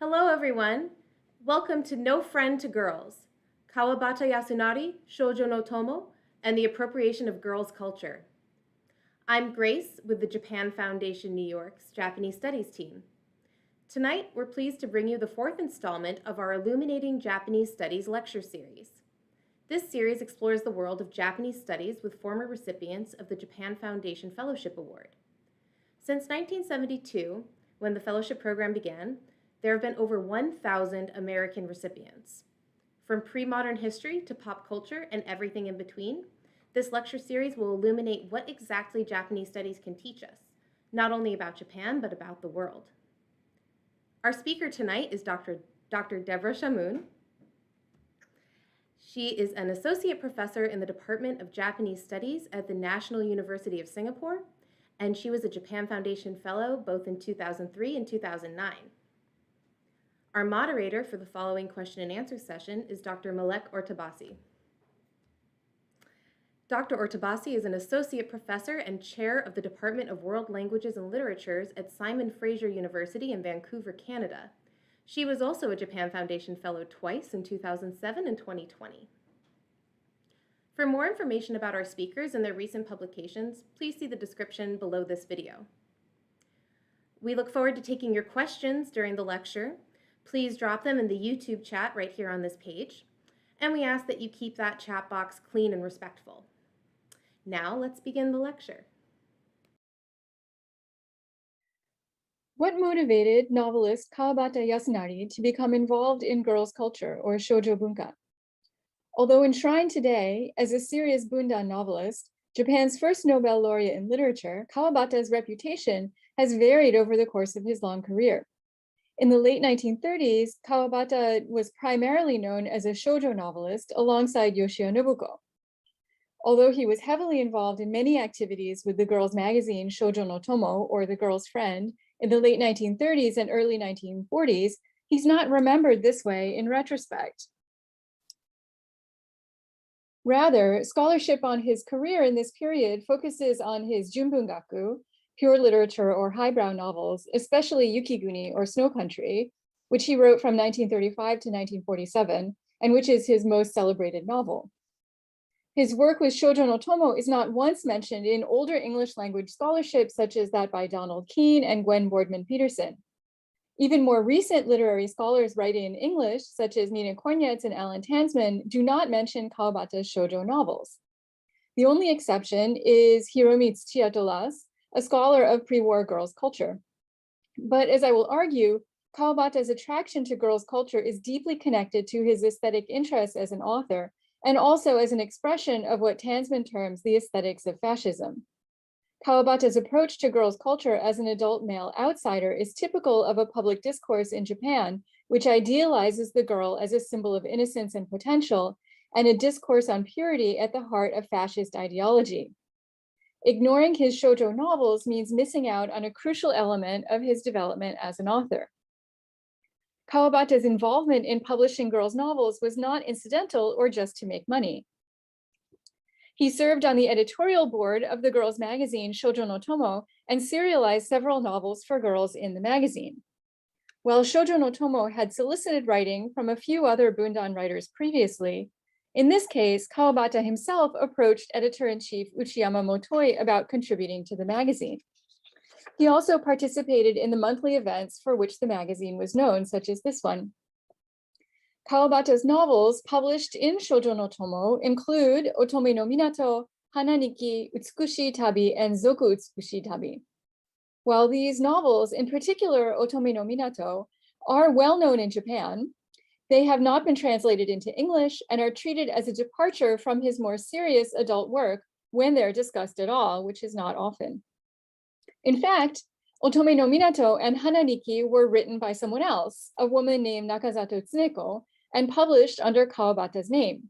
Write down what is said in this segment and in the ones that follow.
Hello, everyone. Welcome to No Friend to Girls, Kawabata Yasunari, Shōjo no Tomo, and the Appropriation of Girls' Culture. I'm Grace with the Japan Foundation New York's Japanese Studies team. Tonight, we're pleased to bring you the fourth installment of our Illuminating Japanese Studies lecture series. This series explores the world of Japanese studies with former recipients of the Japan Foundation Fellowship Award. Since 1972, when the fellowship program began, there have been over 1,000 American recipients. From pre-modern history to pop culture and everything in between, this lecture series will illuminate what exactly Japanese studies can teach us, not only about Japan, but about the world. Our speaker tonight is Dr. Deborah Shamoon. She is an associate professor in the Department of Japanese Studies at the National University of Singapore, and she was a Japan Foundation Fellow both in 2003 and 2009. Our moderator for the following question and answer session is Dr. Malek Ortabasi. Dr. Ortabasi is an associate professor and chair of the Department of World Languages and Literatures at Simon Fraser University in Vancouver, Canada. She was also a Japan Foundation Fellow twice in 2007 and 2020. For more information about our speakers and their recent publications, please see the description below this video. We look forward to taking your questions during the lecture. Please drop them in the YouTube chat right here on this page, and we ask that you keep that chat box clean and respectful. Now let's begin the lecture. What motivated novelist Kawabata Yasunari to become involved in girls' culture, or shōjo bunka? Although enshrined today as a serious bundan novelist, Japan's first Nobel laureate in literature, Kawabata's reputation has varied over the course of his long career. In the late 1930s, Kawabata was primarily known as a shōjo novelist alongside Yoshio Nobuko. Although he was heavily involved in many activities with the girls' magazine Shōjo no Tomo, or The Girl's Friend, in the late 1930s and early 1940s, he's not remembered this way in retrospect. Rather, scholarship on his career in this period focuses on his junbungaku, pure literature or highbrow novels, especially Yukiguni or Snow Country, which he wrote from 1935 to 1947, and which is his most celebrated novel. His work with Shōjo no Tomo is not once mentioned in older English language scholarship, such as that by Donald Keene and Gwen Boardman Peterson. Even more recent literary scholars writing in English, such as Nina Kornetz and Alan Tansman, do not mention Kawabata's shōjo novels. The only exception is Hiromitsu Chiatolas, a scholar of pre-war girls' culture. But as I will argue, Kawabata's attraction to girls' culture is deeply connected to his aesthetic interests as an author, and also as an expression of what Tansman terms the aesthetics of fascism. Kawabata's approach to girls' culture as an adult male outsider is typical of a public discourse in Japan, which idealizes the girl as a symbol of innocence and potential, and a discourse on purity at the heart of fascist ideology. Ignoring his shōjo novels means missing out on a crucial element of his development as an author. Kawabata's involvement in publishing girls' novels was not incidental or just to make money. He served on the editorial board of the girls' magazine Shōjo no Tomo and serialized several novels for girls in the magazine. While Shōjo no Tomo had solicited writing from a few other bundan writers previously, in this case, Kawabata himself approached editor-in-chief Uchiyama Motoi about contributing to the magazine. He also participated in the monthly events for which the magazine was known, such as this one. Kawabata's novels published in Shōjo no Tomo include Otome no Minato, Hananiki, Utsukushii tabi, and Zoku Utsukushii tabi. While these novels, in particular Otome no Minato, are well known in Japan, they have not been translated into English and are treated as a departure from his more serious adult work when they're discussed at all, which is not often. In fact, Otome no Minato and Hananiki were written by someone else, a woman named Nakazato Tsuneko, and published under Kawabata's name.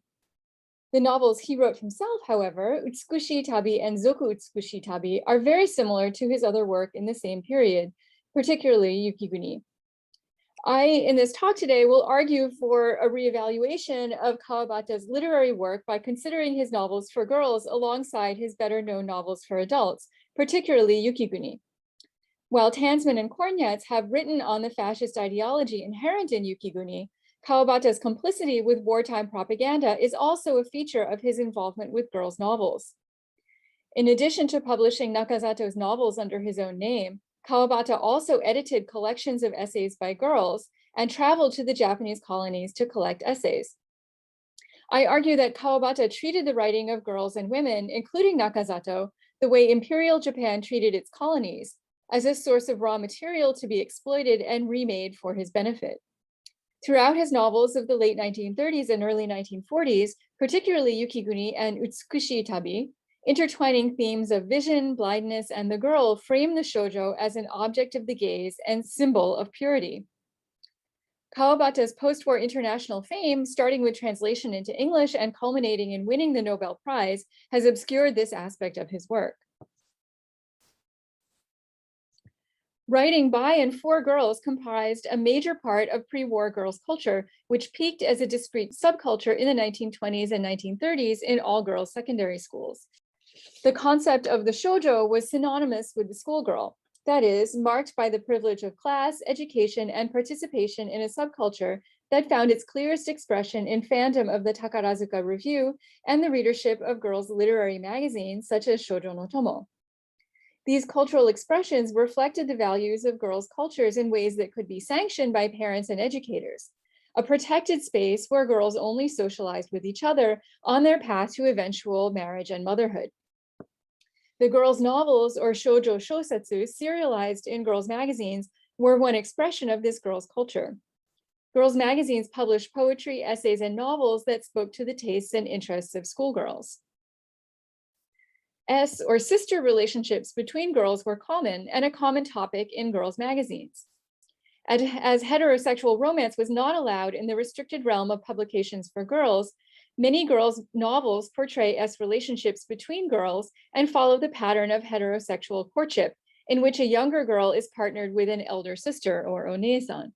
The novels he wrote himself, however, Utsukushii tabi and Zoku Utsukushii tabi, are very similar to his other work in the same period, particularly Yukiguni. I, in this talk today, will argue for a reevaluation of Kawabata's literary work by considering his novels for girls alongside his better-known novels for adults, particularly Yukiguni. While Tansman and Kornetz have written on the fascist ideology inherent in Yukiguni, Kawabata's complicity with wartime propaganda is also a feature of his involvement with girls' novels. In addition to publishing Nakazato's novels under his own name, Kawabata also edited collections of essays by girls and traveled to the Japanese colonies to collect essays. I argue that Kawabata treated the writing of girls and women, including Nakazato, the way Imperial Japan treated its colonies, as a source of raw material to be exploited and remade for his benefit. Throughout his novels of the late 1930s and early 1940s, particularly Yukiguni and Utsukushii tabi, intertwining themes of vision, blindness, and the girl frame the shōjo as an object of the gaze and symbol of purity. Kawabata's post-war international fame, starting with translation into English and culminating in winning the Nobel Prize, has obscured this aspect of his work. Writing by and for girls comprised a major part of pre-war girls' culture, which peaked as a discrete subculture in the 1920s and 1930s in all girls' secondary schools. The concept of the shōjo was synonymous with the schoolgirl, that is, marked by the privilege of class, education, and participation in a subculture that found its clearest expression in fandom of the Takarazuka Review and the readership of girls' literary magazines such as Shōjo no Tomo. These cultural expressions reflected the values of girls' cultures in ways that could be sanctioned by parents and educators, a protected space where girls only socialized with each other on their path to eventual marriage and motherhood. The girls' novels, or shōjo shōsetsu, serialized in girls' magazines, were one expression of this girls' culture. Girls' magazines published poetry, essays, and novels that spoke to the tastes and interests of schoolgirls. Or sister relationships between girls were common and a common topic in girls' magazines. As heterosexual romance was not allowed in the restricted realm of publications for girls, many girls' novels portray relationships between girls and follow the pattern of heterosexual courtship, in which a younger girl is partnered with an elder sister or onesan.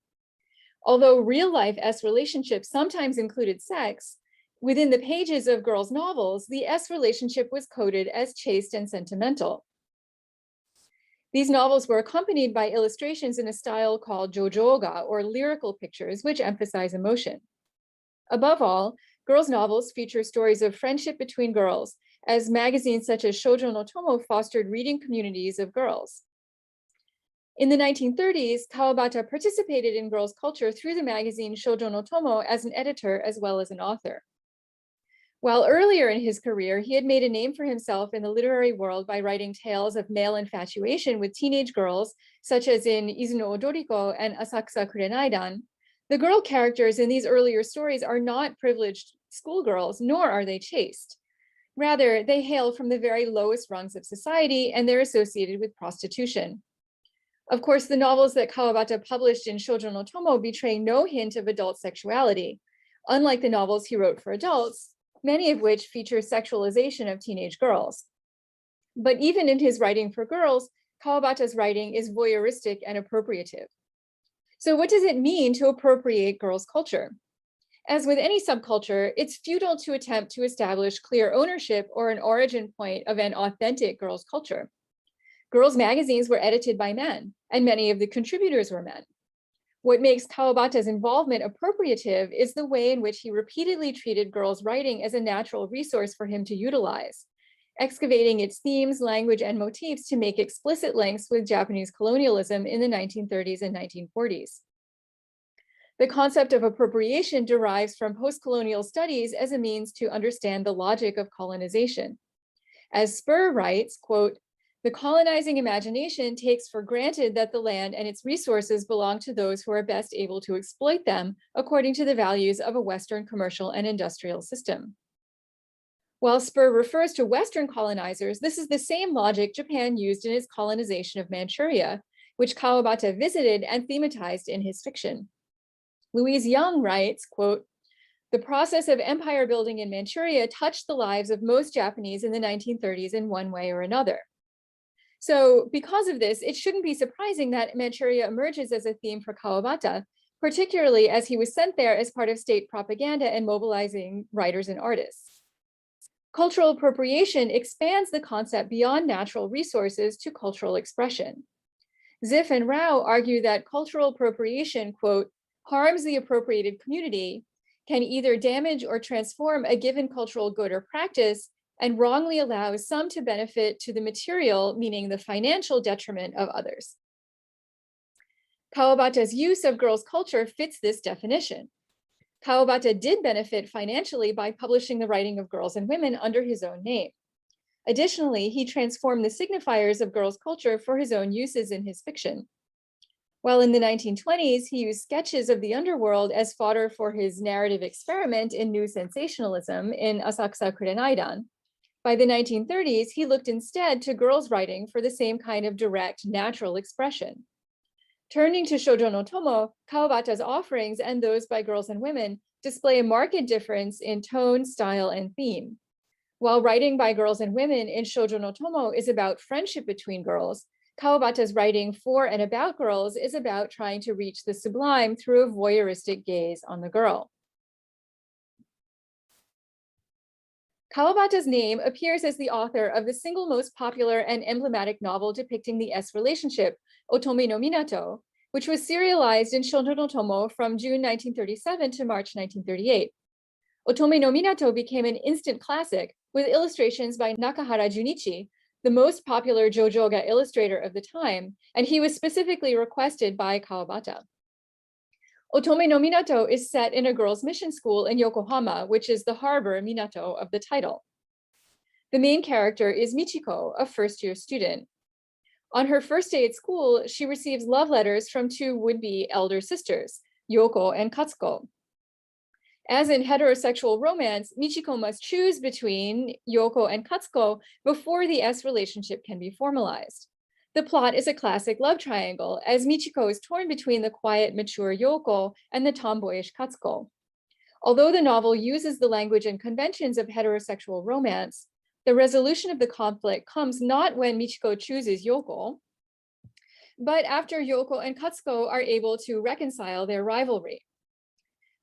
Although real-life relationships sometimes included sex, within the pages of girls' novels, the relationship was coded as chaste and sentimental. These novels were accompanied by illustrations in a style called jojoga, or lyrical pictures, which emphasize emotion. Above all, girls' novels feature stories of friendship between girls, as magazines such as Shōjo no Tomo fostered reading communities of girls. In the 1930s, Kawabata participated in girls' culture through the magazine Shōjo no Tomo as an editor as well as an author. While earlier in his career, he had made a name for himself in the literary world by writing tales of male infatuation with teenage girls, such as in Izuno Odoriko and Asakusa Kurenaidan, the girl characters in these earlier stories are not privileged schoolgirls, nor are they chaste. Rather, they hail from the very lowest rungs of society, and they're associated with prostitution. Of course, the novels that Kawabata published in Shōjo no Tomo betray no hint of adult sexuality, unlike the novels he wrote for adults, many of which feature sexualization of teenage girls. But even in his writing for girls, Kawabata's writing is voyeuristic and appropriative. So what does it mean to appropriate girls' culture? As with any subculture, it's futile to attempt to establish clear ownership or an origin point of an authentic girls' culture. Girls' magazines were edited by men, and many of the contributors were men. What makes Kawabata's involvement appropriative is the way in which he repeatedly treated girls' writing as a natural resource for him to utilize, excavating its themes, language, and motifs to make explicit links with Japanese colonialism in the 1930s and 1940s. The concept of appropriation derives from post-colonial studies as a means to understand the logic of colonization. As Spur writes, quote, "The colonizing imagination takes for granted that the land and its resources belong to those who are best able to exploit them according to the values of a Western commercial and industrial system." While Spur refers to Western colonizers, this is the same logic Japan used in its colonization of Manchuria, which Kawabata visited and thematized in his fiction. Louise Young writes, quote, "The process of empire building in Manchuria touched the lives of most Japanese in the 1930s in one way or another." So because of this, it shouldn't be surprising that Manchuria emerges as a theme for Kawabata, particularly as he was sent there as part of state propaganda and mobilizing writers and artists. Cultural appropriation expands the concept beyond natural resources to cultural expression. Ziff and Rao argue that cultural appropriation, quote, harms the appropriated community, can either damage or transform a given cultural good or practice, and wrongly allows some to benefit to the material, meaning the financial detriment of others. Kawabata's use of girls' culture fits this definition. Kawabata did benefit financially by publishing the writing of girls and women under his own name. Additionally, he transformed the signifiers of girls' culture for his own uses in his fiction. While in the 1920s, he used sketches of the underworld as fodder for his narrative experiment in new sensationalism in Asakusa Kurenaidan, by the 1930s, he looked instead to girls' writing for the same kind of direct, natural expression. Turning to Shōjo no tomo, Kawabata's offerings and those by girls and women display a marked difference in tone, style, and theme. While writing by girls and women in Shōjo no tomo is about friendship between girls, Kawabata's writing for and about girls is about trying to reach the sublime through a voyeuristic gaze on the girl. Kawabata's name appears as the author of the single most popular and emblematic novel depicting the S relationship, Otome no Minato, which was serialized in Shōjo no tomo from June 1937 to March 1938. Otome no Minato became an instant classic with illustrations by Nakahara Junichi, the most popular JoJoga illustrator of the time, and he was specifically requested by Kawabata. Otome no Minato is set in a girls' mission school in Yokohama, which is the harbor minato of the title. The main character is Michiko, a first-year student. On her first day at school, she receives love letters from two would-be elder sisters, Yoko and Katsuko. As in heterosexual romance, Michiko must choose between Yoko and Katsuko before the S relationship can be formalized. The plot is a classic love triangle, as Michiko is torn between the quiet, mature Yoko and the tomboyish Katsuko. Although the novel uses the language and conventions of heterosexual romance, the resolution of the conflict comes not when Michiko chooses Yoko, but after Yoko and Katsuko are able to reconcile their rivalry.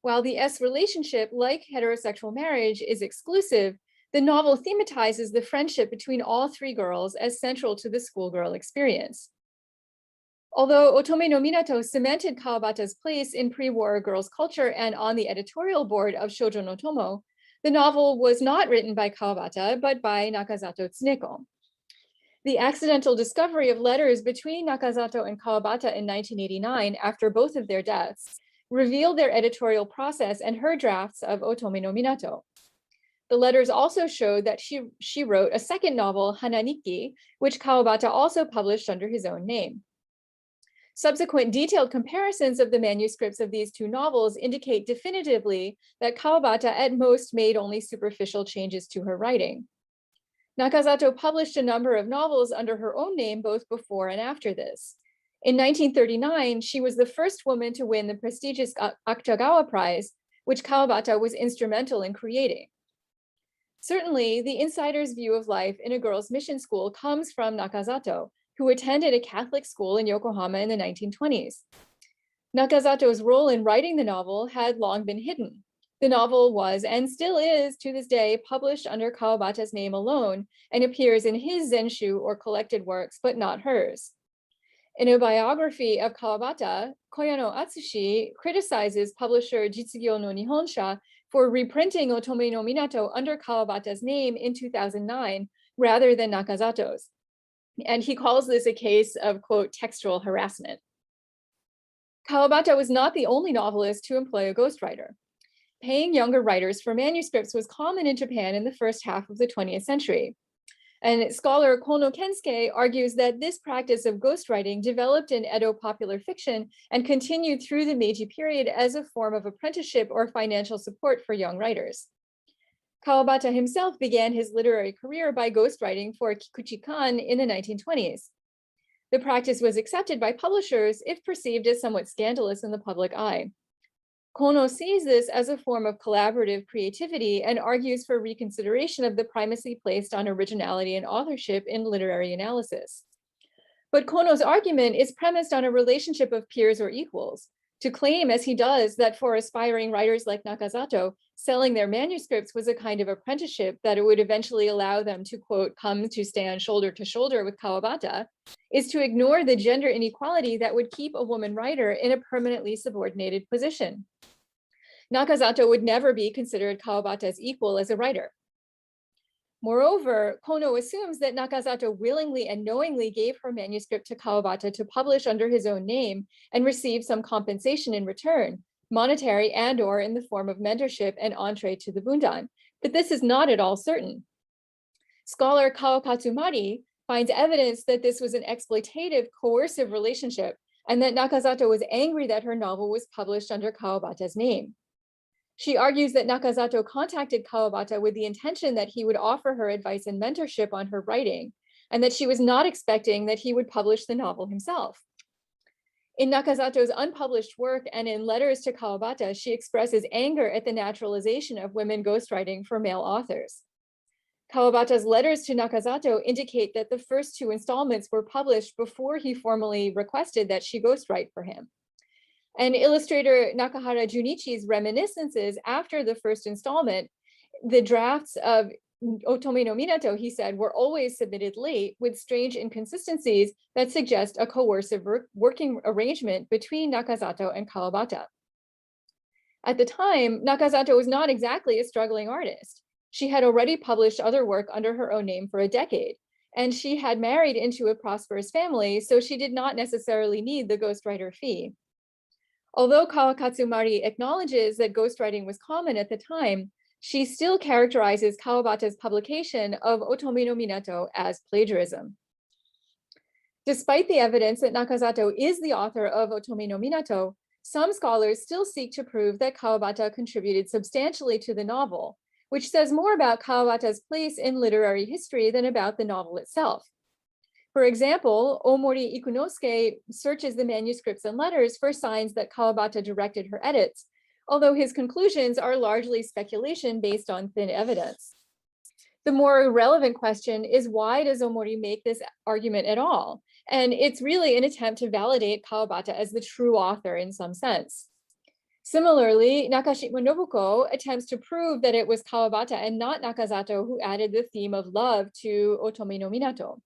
While the S relationship, like heterosexual marriage, is exclusive, the novel thematizes the friendship between all three girls as central to the schoolgirl experience. Although Otome no Minato cemented Kawabata's place in pre-war girls' culture and on the editorial board of Shōjo no Tomo, the novel was not written by Kawabata, but by Nakazato Tsuneko. The accidental discovery of letters between Nakazato and Kawabata in 1989, after both of their deaths, revealed their editorial process and her drafts of Otome no Minato. The letters also showed that she wrote a second novel, Hananiki, which Kawabata also published under his own name. Subsequent detailed comparisons of the manuscripts of these two novels indicate definitively that Kawabata at most made only superficial changes to her writing. Nakazato published a number of novels under her own name both before and after this. In 1939, she was the first woman to win the prestigious Akutagawa Prize, which Kawabata was instrumental in creating. Certainly, the insider's view of life in a girls' mission school comes from Nakazato, who attended a Catholic school in Yokohama in the 1920s. Nakazato's role in writing the novel had long been hidden. The novel was, and still is to this day, published under Kawabata's name alone and appears in his zenshu or collected works, but not hers. In a biography of Kawabata, Koyano Atsushi criticizes publisher Jitsugyo no Nihonsha for reprinting Otome no Minato under Kawabata's name in 2009 rather than Nakazato's. And he calls this a case of, quote, textual harassment. Kawabata was not the only novelist to employ a ghostwriter. Paying younger writers for manuscripts was common in Japan in the first half of the 20th century. And scholar Kono Kensuke argues that this practice of ghostwriting developed in Edo popular fiction and continued through the Meiji period as a form of apprenticeship or financial support for young writers. Kawabata himself began his literary career by ghostwriting for Kikuchi-kan in the 1920s. The practice was accepted by publishers if perceived as somewhat scandalous in the public eye. Kono sees this as a form of collaborative creativity and argues for reconsideration of the primacy placed on originality and authorship in literary analysis. But Kono's argument is premised on a relationship of peers or equals. To claim, as he does, that for aspiring writers like Nakazato, selling their manuscripts was a kind of apprenticeship that it would eventually allow them to, quote, come to stand shoulder to shoulder with Kawabata, is to ignore the gender inequality that would keep a woman writer in a permanently subordinated position. Nakazato would never be considered Kawabata's equal as a writer. Moreover, Kono assumes that Nakazato willingly and knowingly gave her manuscript to Kawabata to publish under his own name and receive some compensation in return, monetary and/or in the form of mentorship and entree to the bundan, but this is not at all certain. Scholar Kao Katsumari finds evidence that this was an exploitative, coercive relationship, and that Nakazato was angry that her novel was published under Kawabata's name. She argues that Nakazato contacted Kawabata with the intention that he would offer her advice and mentorship on her writing, and that she was not expecting that he would publish the novel himself. In Nakazato's unpublished work and in letters to Kawabata, she expresses anger at the naturalization of women ghostwriting for male authors. Kawabata's letters to Nakazato indicate that the first 2 installments were published before he formally requested that she ghostwrite for him. And illustrator Nakahara Junichi's reminiscences after the first installment, the drafts of Otome no Minato, he said, were always submitted late with strange inconsistencies that suggest a coercive working arrangement between Nakazato and Kawabata. At the time, Nakazato was not exactly a struggling artist. She had already published other work under her own name for a decade, and she had married into a prosperous family, so she did not necessarily need the ghostwriter fee. Although Kawakatsumari acknowledges that ghostwriting was common at the time, she still characterizes Kawabata's publication of Otome no Minato as plagiarism. Despite the evidence that Nakazato is the author of Otome no Minato, some scholars still seek to prove that Kawabata contributed substantially to the novel, which says more about Kawabata's place in literary history than about the novel itself. For example, Omori Ikunosuke searches the manuscripts and letters for signs that Kawabata directed her edits, although his conclusions are largely speculation based on thin evidence. The more relevant question is, why does Omori make this argument at all? And it's really an attempt to validate Kawabata as the true author in some sense. Similarly, Nakashima Nobuko attempts to prove that it was Kawabata and not Nakazato who added the theme of love to Otome no Minato.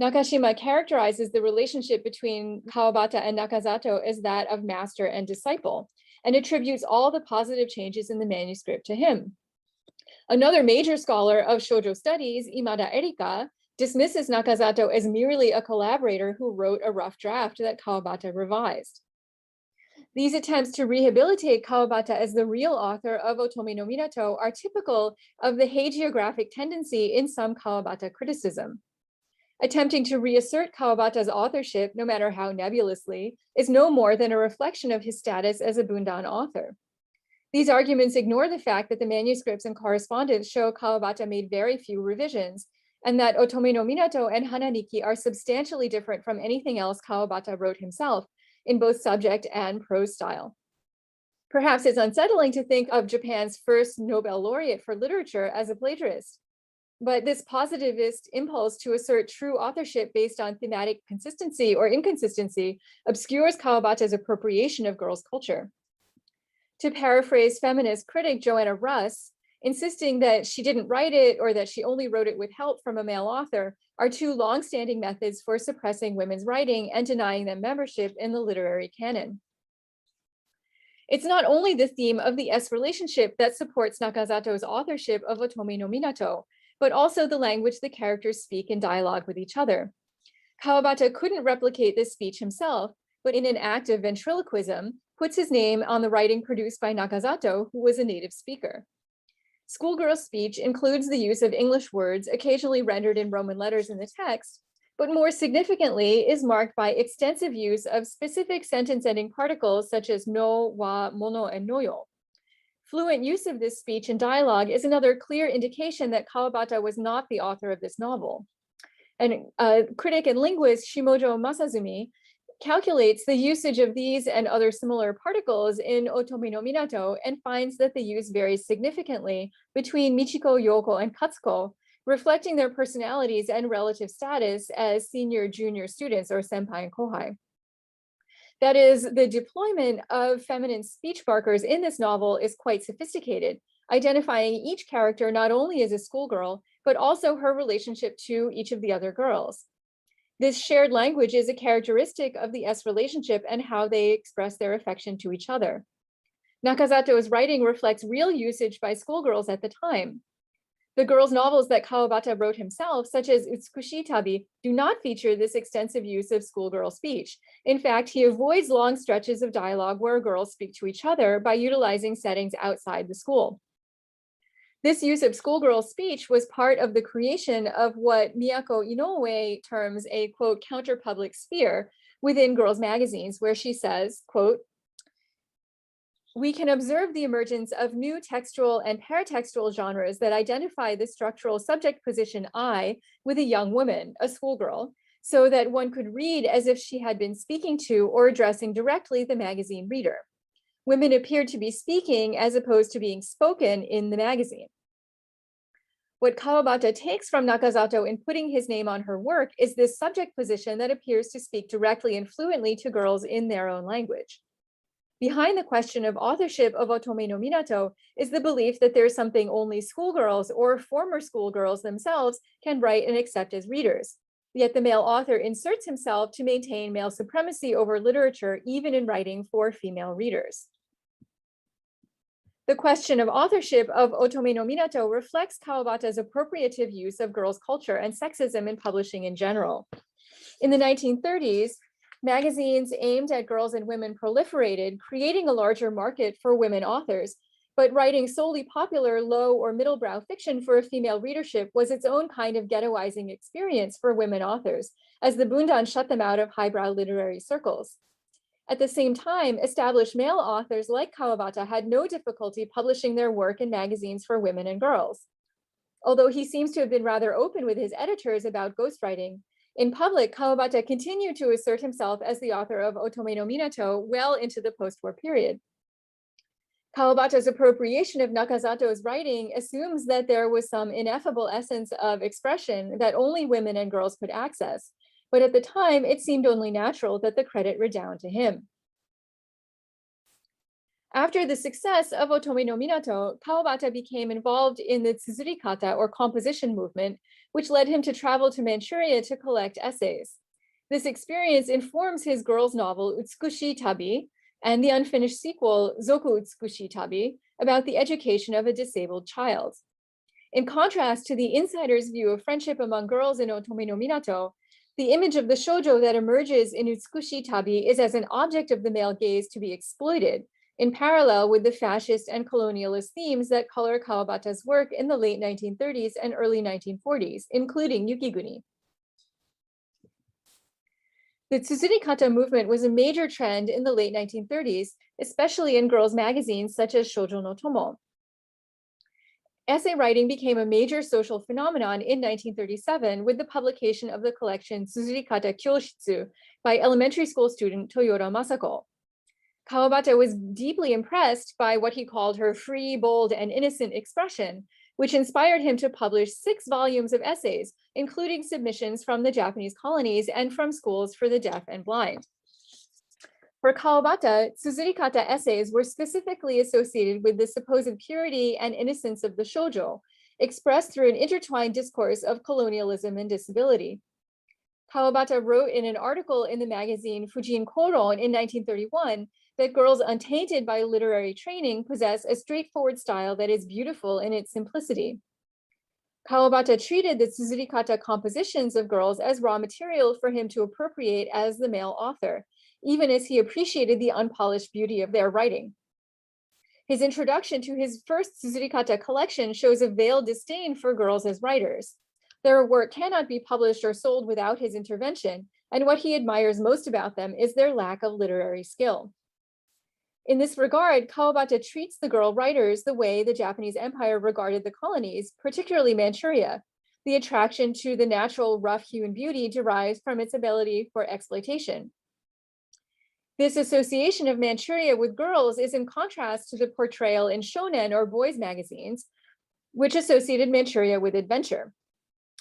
Nakashima characterizes the relationship between Kawabata and Nakazato as that of master and disciple, and attributes all the positive changes in the manuscript to him. Another major scholar of shōjo studies, Imada Erika, dismisses Nakazato as merely a collaborator who wrote a rough draft that Kawabata revised. These attempts to rehabilitate Kawabata as the real author of Otome no Minato are typical of the hagiographic tendency in some Kawabata criticism. Attempting to reassert Kawabata's authorship, no matter how nebulously, is no more than a reflection of his status as a bundan author. These arguments ignore the fact that the manuscripts and correspondence show Kawabata made very few revisions, and that Otome no Minato and Hananiki are substantially different from anything else Kawabata wrote himself in both subject and prose style. Perhaps it's unsettling to think of Japan's first Nobel laureate for literature as a plagiarist. But this positivist impulse to assert true authorship based on thematic consistency or inconsistency obscures Kawabata's appropriation of girls' culture. To paraphrase feminist critic Joanna Russ, insisting that she didn't write it or that she only wrote it with help from a male author are 2 long-standing methods for suppressing women's writing and denying them membership in the literary canon. It's not only the theme of the S relationship that supports Nakazato's authorship of Otome no Minato, but also the language the characters speak in dialogue with each other. Kawabata couldn't replicate this speech himself, but in an act of ventriloquism, puts his name on the writing produced by Nakazato, who was a native speaker. Schoolgirl speech includes the use of English words, occasionally rendered in Roman letters in the text, but more significantly is marked by extensive use of specific sentence-ending particles such as no, wa, mono, and noyo. Fluent use of this speech and dialogue is another clear indication that Kawabata was not the author of this novel. And critic and linguist Shimojo Masazumi calculates the usage of these and other similar particles in Otome no Minato and finds that the use varies significantly between Michiko, Yoko, and Katsuko, reflecting their personalities and relative status as senior, junior students or senpai and kohai. That is, the deployment of feminine speech markers in this novel is quite sophisticated, identifying each character not only as a schoolgirl, but also her relationship to each of the other girls. This shared language is a characteristic of the S relationship and how they express their affection to each other. Nakazato's writing reflects real usage by schoolgirls at the time. The girls' novels that Kawabata wrote himself, such as Utsukushii Tabi, do not feature this extensive use of schoolgirl speech. In fact, he avoids long stretches of dialogue where girls speak to each other by utilizing settings outside the school. This use of schoolgirl speech was part of the creation of what Miyako Inoue terms a, quote, counter-public sphere within girls' magazines, where she says, quote, "We can observe the emergence of new textual and paratextual genres that identify the structural subject position I with a young woman, a schoolgirl, so that one could read as if she had been speaking to or addressing directly the magazine reader. Women appeared to be speaking as opposed to being spoken in the magazine." What Kawabata takes from Nakazato in putting his name on her work is this subject position that appears to speak directly and fluently to girls in their own language. Behind the question of authorship of Otome no Minato is the belief that there's something only schoolgirls or former schoolgirls themselves can write and accept as readers. Yet the male author inserts himself to maintain male supremacy over literature, even in writing for female readers. The question of authorship of Otome no Minato reflects Kawabata's appropriative use of girls' culture and sexism in publishing in general. In the 1930s, magazines aimed at girls and women proliferated, creating a larger market for women authors, but writing solely popular, low or middle-brow fiction for a female readership was its own kind of ghettoizing experience for women authors, as the bundan shut them out of highbrow literary circles. At the same time, established male authors like Kawabata had no difficulty publishing their work in magazines for women and girls. Although he seems to have been rather open with his editors about ghostwriting, in public, Kawabata continued to assert himself as the author of Otome no Minato well into the post-war period. Kawabata's appropriation of Nakazato's writing assumes that there was some ineffable essence of expression that only women and girls could access, but at the time, it seemed only natural that the credit redound to him. After the success of Otome no Minato, Kawabata became involved in the tsurikata or composition movement, which led him to travel to Manchuria to collect essays. This experience informs his girls' novel Utsukushii Tabi and the unfinished sequel Zoku Utsukushii Tabi about the education of a disabled child. In contrast to the insider's view of friendship among girls in Otome no Minato, the image of the shōjo that emerges in Utsukushii Tabi is as an object of the male gaze to be exploited, in parallel with the fascist and colonialist themes that color Kawabata's work in the late 1930s and early 1940s, including Yukiguni. The tsurikata movement was a major trend in the late 1930s, especially in girls' magazines such as Shōjo no tomo. Essay writing became a major social phenomenon in 1937 with the publication of the collection Tsurikata Kyoshitsu by elementary school student Toyota Masako. Kawabata was deeply impressed by what he called her free, bold, and innocent expression, which inspired him to publish 6 volumes of essays, including submissions from the Japanese colonies and from schools for the deaf and blind. For Kawabata, tsurikata essays were specifically associated with the supposed purity and innocence of the shōjo, expressed through an intertwined discourse of colonialism and disability. Kawabata wrote in an article in the magazine Fujin Koron in 1931 that girls untainted by literary training possess a straightforward style that is beautiful in its simplicity. Kawabata treated the tsurikata compositions of girls as raw material for him to appropriate as the male author, even as he appreciated the unpolished beauty of their writing. His introduction to his first tsurikata collection shows a veiled disdain for girls as writers. Their work cannot be published or sold without his intervention, and what he admires most about them is their lack of literary skill. In this regard, Kawabata treats the girl writers the way the Japanese Empire regarded the colonies, particularly Manchuria. The attraction to the natural rough-hewn beauty derives from its ability for exploitation. This association of Manchuria with girls is in contrast to the portrayal in shonen or boys' magazines, which associated Manchuria with adventure.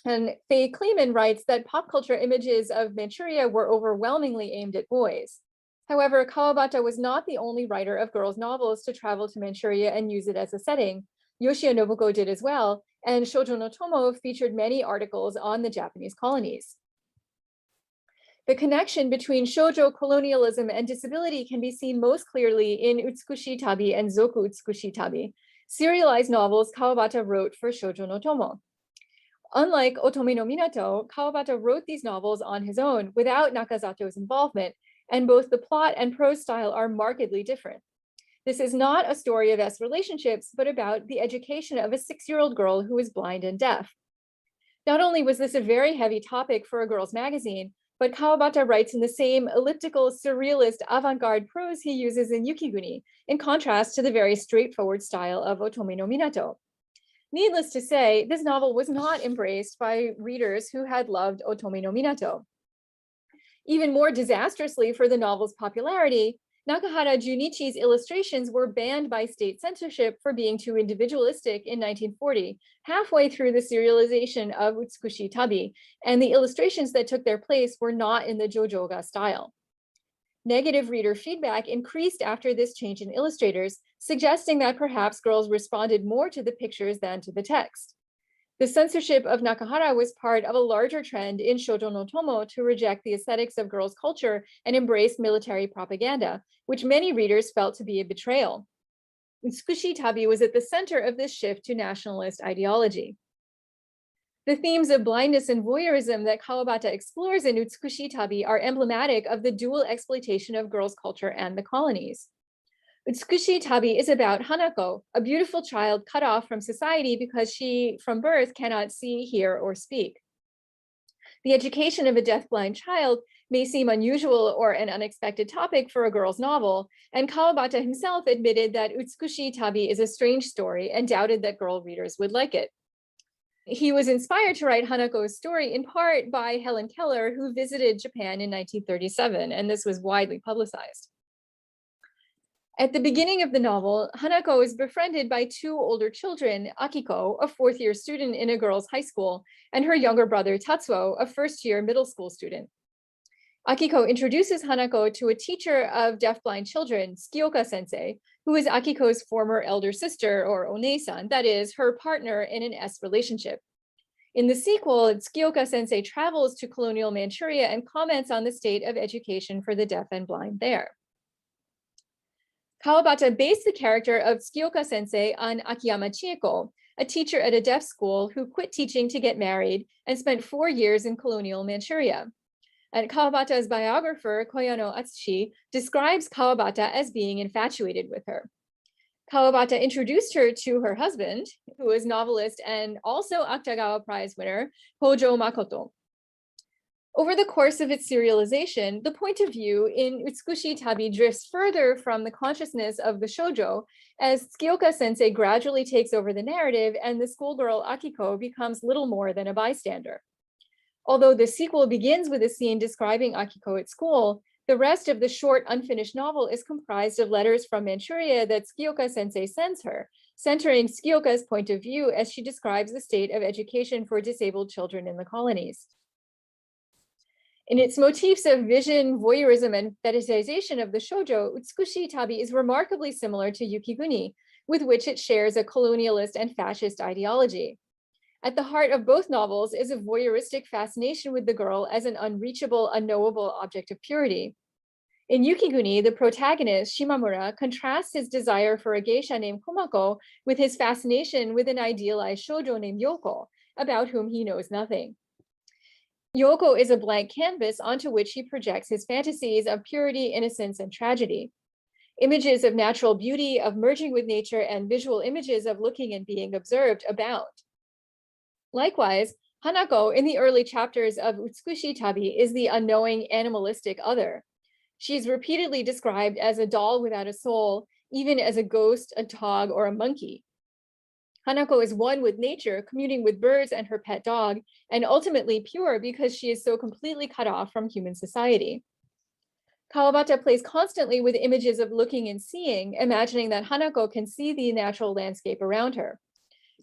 And Faye Kleeman writes that pop culture images of Manchuria were overwhelmingly aimed at boys. However, Kawabata was not the only writer of girls' novels to travel to Manchuria and use it as a setting. Yoshio Nobuko did as well, and Shōjo no Tomo featured many articles on the Japanese colonies. The connection between shōjo colonialism and disability can be seen most clearly in Utsukushii tabi and Zoku Utsukushii tabi, serialized novels Kawabata wrote for Shōjo no tomo. Unlike Otome no Minato, Kawabata wrote these novels on his own without Nakazato's involvement, and both the plot and prose style are markedly different. This is not a story of S relationships, but about the education of a 6-year-old girl who is blind and deaf. Not only was this a very heavy topic for a girl's magazine, but Kawabata writes in the same elliptical, surrealist, avant-garde prose he uses in Yukiguni, in contrast to the very straightforward style of Otome no Minato. Needless to say, this novel was not embraced by readers who had loved Otome no Minato. Even more disastrously for the novel's popularity, Nakahara Junichi's illustrations were banned by state censorship for being too individualistic in 1940, halfway through the serialization of Utsukushii tabi, and the illustrations that took their place were not in the jojoga style. Negative reader feedback increased after this change in illustrators, suggesting that perhaps girls responded more to the pictures than to the text. The censorship of Nakahara was part of a larger trend in Shōjo no tomo to reject the aesthetics of girls' culture and embrace military propaganda, which many readers felt to be a betrayal. Utsukushii tabi was at the center of this shift to nationalist ideology. The themes of blindness and voyeurism that Kawabata explores in Utsukushii tabi are emblematic of the dual exploitation of girls' culture and the colonies. Utsukushii tabi is about Hanako, a beautiful child cut off from society because she, from birth, cannot see, hear, or speak. The education of a deafblind child may seem unusual or an unexpected topic for a girl's novel, and Kawabata himself admitted that Utsukushii tabi is a strange story and doubted that girl readers would like it. He was inspired to write Hanako's story in part by Helen Keller, who visited Japan in 1937, and this was widely publicized. At the beginning of the novel, Hanako is befriended by 2 older children, Akiko, a 4th-year student in a girls' high school, and her younger brother, Tatsuo, a 1st-year middle school student. Akiko introduces Hanako to a teacher of deafblind children, Tsukioka sensei, who is Akiko's former elder sister, or oneisan, that is, her partner in an S relationship. In the sequel, Tsukioka sensei travels to colonial Manchuria and comments on the state of education for the deaf and blind there. Kawabata based the character of Tsukioka sensei on Akiyama Chieko, a teacher at a deaf school who quit teaching to get married and spent 4 years in colonial Manchuria. And Kawabata's biographer, Koyano Atsushi, describes Kawabata as being infatuated with her. Kawabata introduced her to her husband, who is novelist and also Akutagawa Prize winner, Hojo Makoto. Over the course of its serialization, the point of view in Utsukushii tabi drifts further from the consciousness of the shōjo as Tsukioka sensei gradually takes over the narrative and the schoolgirl Akiko becomes little more than a bystander. Although the sequel begins with a scene describing Akiko at school, the rest of the short unfinished novel is comprised of letters from Manchuria that Tsukioka sensei sends her, centering Tsukioka's point of view as she describes the state of education for disabled children in the colonies. In its motifs of vision, voyeurism, and fetishization of the shōjo, Utsukushii tabi is remarkably similar to Yukiguni, with which it shares a colonialist and fascist ideology. At the heart of both novels is a voyeuristic fascination with the girl as an unreachable, unknowable object of purity. In Yukiguni, the protagonist, Shimamura, contrasts his desire for a geisha named Komako with his fascination with an idealized shōjo named Yoko, about whom he knows nothing. Yoko is a blank canvas onto which he projects his fantasies of purity, innocence, and tragedy. Images of natural beauty, of merging with nature, and visual images of looking and being observed abound. Likewise, Hanako, in the early chapters of Utsukushii tabi, is the unknowing, animalistic other. She is repeatedly described as a doll without a soul, even as a ghost, a dog, or a monkey. Hanako is one with nature, communing with birds and her pet dog, and ultimately pure because she is so completely cut off from human society. Kawabata plays constantly with images of looking and seeing, imagining that Hanako can see the natural landscape around her.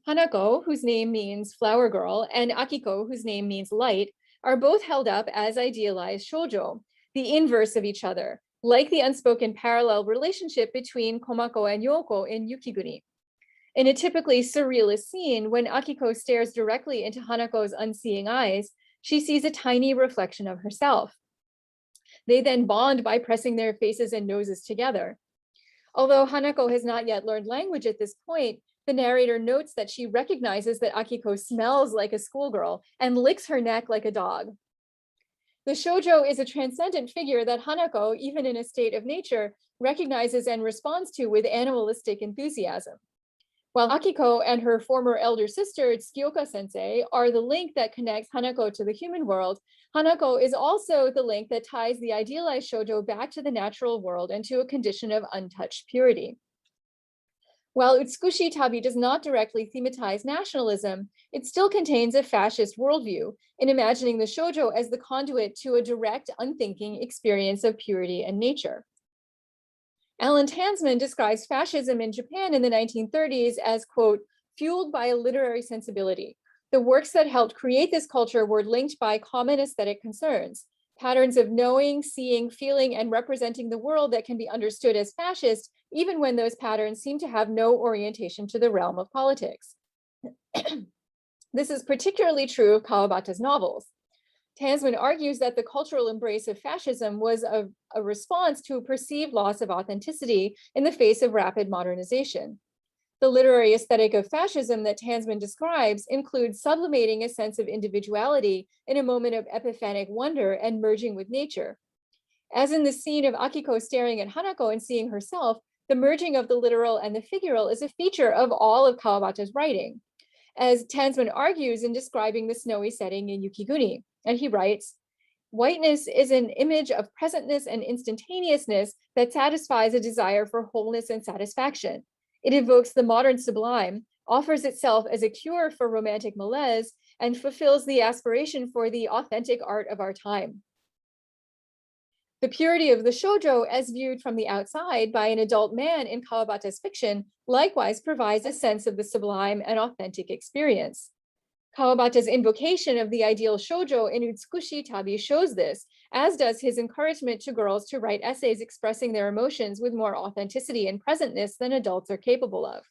Hanako, whose name means flower girl, and Akiko, whose name means light, are both held up as idealized shōjo, the inverse of each other, like the unspoken parallel relationship between Komako and Yoko in Yukiguni. In a typically surrealist scene, when Akiko stares directly into Hanako's unseeing eyes, she sees a tiny reflection of herself. They then bond by pressing their faces and noses together. Although Hanako has not yet learned language at this point, the narrator notes that she recognizes that Akiko smells like a schoolgirl and licks her neck like a dog. The shōjo is a transcendent figure that Hanako, even in a state of nature, recognizes and responds to with animalistic enthusiasm. While Akiko and her former elder sister, Tsukiyoka sensei, are the link that connects Hanako to the human world, Hanako is also the link that ties the idealized shōjo back to the natural world and to a condition of untouched purity. While Utsukushii tabi does not directly thematize nationalism, it still contains a fascist worldview in imagining the shōjo as the conduit to a direct, unthinking experience of purity and nature. Alan Tansman describes fascism in Japan in the 1930s as, quote, fueled by a literary sensibility. The works that helped create this culture were linked by common aesthetic concerns, patterns of knowing, seeing, feeling, and representing the world that can be understood as fascist, even when those patterns seem to have no orientation to the realm of politics. This is particularly true of Kawabata's novels. Tansman argues that the cultural embrace of fascism was a response to a perceived loss of authenticity in the face of rapid modernization. The literary aesthetic of fascism that Tansman describes includes sublimating a sense of individuality in a moment of epiphanic wonder and merging with nature. As in the scene of Akiko staring at Hanako and seeing herself, the merging of the literal and the figural is a feature of all of Kawabata's writing, as Tansman argues in describing the snowy setting in Yukiguni. And he writes, whiteness is an image of presentness and instantaneousness that satisfies a desire for wholeness and satisfaction. It evokes the modern sublime, offers itself as a cure for romantic malaise, and fulfills the aspiration for the authentic art of our time. The purity of the shōjo, as viewed from the outside by an adult man in Kawabata's fiction, likewise provides a sense of the sublime and authentic experience. Kawabata's invocation of the ideal shōjo in Utsukushii tabi shows this, as does his encouragement to girls to write essays expressing their emotions with more authenticity and presentness than adults are capable of.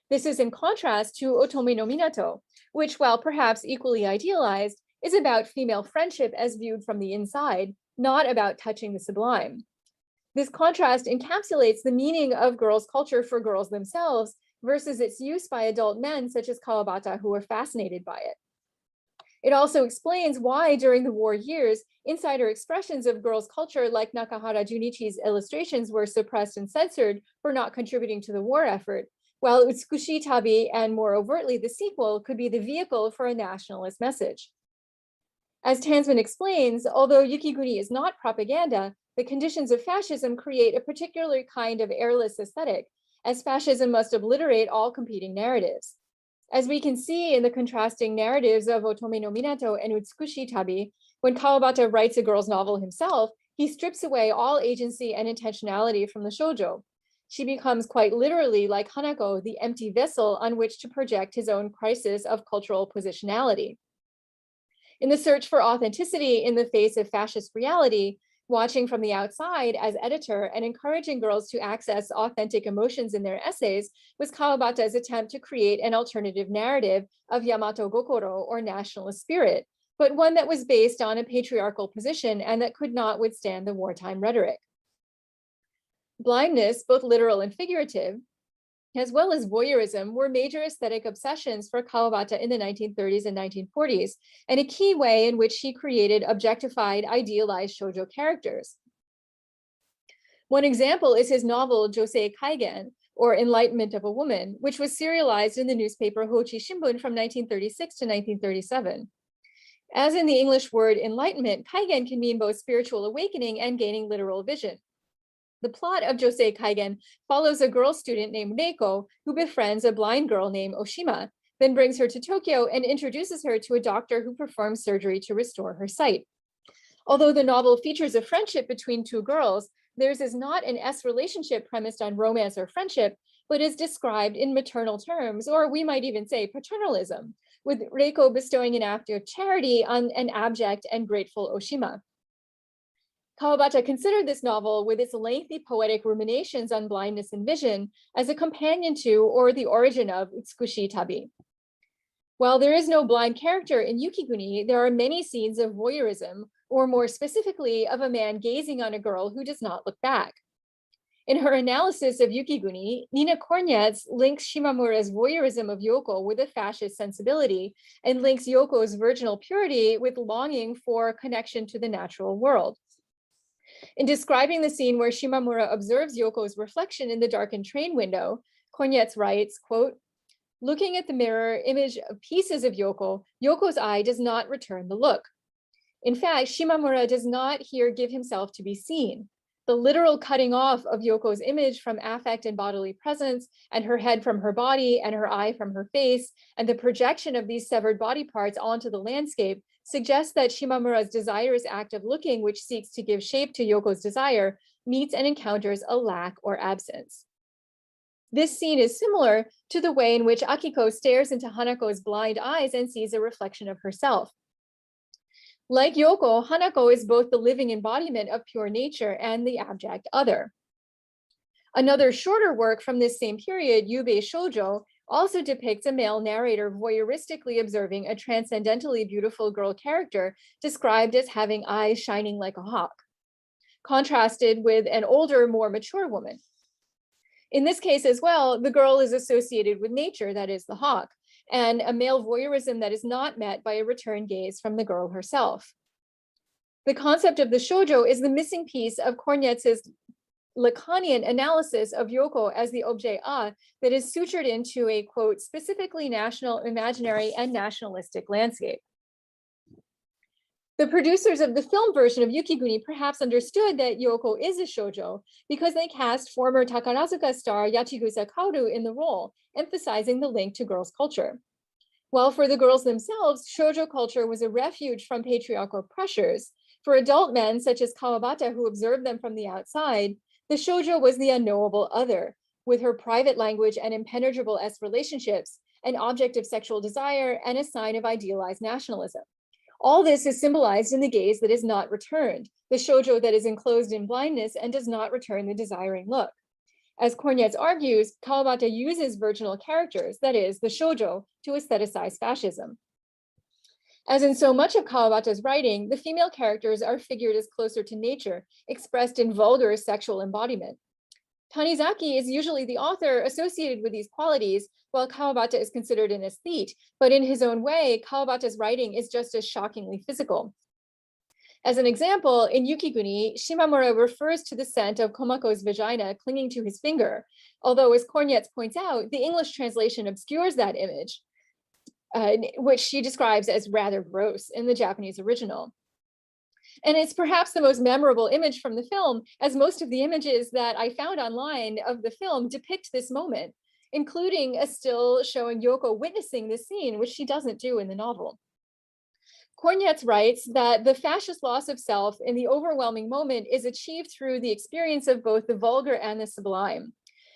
This is in contrast to Otome no minato, which, while perhaps equally idealized, is about female friendship as viewed from the inside, not about touching the sublime. This contrast encapsulates the meaning of girls' culture for girls themselves versus its use by adult men such as Kawabata who are fascinated by it. It also explains why during the war years, insider expressions of girls' culture like Nakahara Junichi's illustrations were suppressed and censored for not contributing to the war effort, while Utsukushii tabi and more overtly the sequel could be the vehicle for a nationalist message. As Tansman explains, although Yukiguni is not propaganda, the conditions of fascism create a particular kind of airless aesthetic, as fascism must obliterate all competing narratives. As we can see in the contrasting narratives of Otome no minato and Utsukushii tabi, when Kawabata writes a girl's novel himself, he strips away all agency and intentionality from the shōjo. She becomes quite literally, like Hanako, the empty vessel on which to project his own crisis of cultural positionality. In the search for authenticity in the face of fascist reality, watching from the outside as editor and encouraging girls to access authentic emotions in their essays was Kawabata's attempt to create an alternative narrative of Yamato Gokoro, or nationalist spirit, but one that was based on a patriarchal position and that could not withstand the wartime rhetoric. Blindness, both literal and figurative, as well as voyeurism, were major aesthetic obsessions for Kawabata in the 1930s and 1940s, and a key way in which he created objectified, idealized shōjo characters. One example is his novel Josei Kaigen, or Enlightenment of a Woman, which was serialized in the newspaper Hochi Shimbun from 1936 to 1937. As in the English word enlightenment, Kaigen can mean both spiritual awakening and gaining literal vision. The plot of Josei Kaigen follows a girl student named Reiko who befriends a blind girl named Oshima, then brings her to Tokyo and introduces her to a doctor who performs surgery to restore her sight. Although the novel features a friendship between two girls, theirs is not an S relationship premised on romance or friendship, but is described in maternal terms, or we might even say paternalism, with Reiko bestowing an act of charity on an abject and grateful Oshima. Kawabata considered this novel, with its lengthy poetic ruminations on blindness and vision, as a companion to or the origin of Utsukushii tabi. While there is no blind character in Yukiguni, there are many scenes of voyeurism, or more specifically, of a man gazing on a girl who does not look back. In her analysis of Yukiguni, Nina Kornietz links Shimamura's voyeurism of Yoko with a fascist sensibility and links Yoko's virginal purity with longing for connection to the natural world. In describing the scene where Shimamura observes Yoko's reflection in the darkened train window, Kornietz writes, quote, "Looking at the mirror image of pieces of Yoko, Yoko's eye does not return the look. In fact, Shimamura does not here give himself to be seen. The literal cutting off of Yoko's image from affect and bodily presence, and her head from her body and her eye from her face, and the projection of these severed body parts onto the landscape suggests that Shimamura's desirous act of looking, which seeks to give shape to Yoko's desire, meets and encounters a lack or absence." This scene is similar to the way in which Akiko stares into Hanako's blind eyes and sees a reflection of herself. Like Yoko, Hanako is both the living embodiment of pure nature and the abject other. Another shorter work from this same period, Yubei Shōjo, also depicts a male narrator voyeuristically observing a transcendentally beautiful girl character described as having eyes shining like a hawk, contrasted with an older, more mature woman. In this case as well, the girl is associated with nature, that is the hawk, and a male voyeurism that is not met by a return gaze from the girl herself. The concept of the shōjo is the missing piece of Kornietz's Lacanian analysis of Yoko as the objet a that is sutured into a, quote, specifically national, imaginary, and nationalistic landscape. The producers of the film version of Yukiguni perhaps understood that Yoko is a shōjo because they cast former Takarazuka star Yachigusa Kaoru in the role, emphasizing the link to girls' culture. While for the girls themselves, shōjo culture was a refuge from patriarchal pressures, for adult men such as Kawabata who observed them from the outside, the shōjo was the unknowable other, with her private language and impenetrable relationships, an object of sexual desire and a sign of idealized nationalism. All this is symbolized in the gaze that is not returned, the shōjo that is enclosed in blindness and does not return the desiring look. As Kornietz argues, Kawabata uses virginal characters, that is, the shōjo, to aestheticize fascism. As in so much of Kawabata's writing, the female characters are figured as closer to nature, expressed in vulgar sexual embodiment. Tanizaki is usually the author associated with these qualities, while Kawabata is considered an aesthete, but in his own way, Kawabata's writing is just as shockingly physical. As an example, in Yukiguni, Shimamura refers to the scent of Komako's vagina clinging to his finger, although as Kornietz points out, the English translation obscures that image, which she describes as rather gross in the Japanese original. And it's perhaps the most memorable image from the film, as most of the images that I found online of the film depict this moment, including a still showing Yoko witnessing this scene, which she doesn't do in the novel. Kornietz writes that the fascist loss of self in the overwhelming moment is achieved through the experience of both the vulgar and the sublime,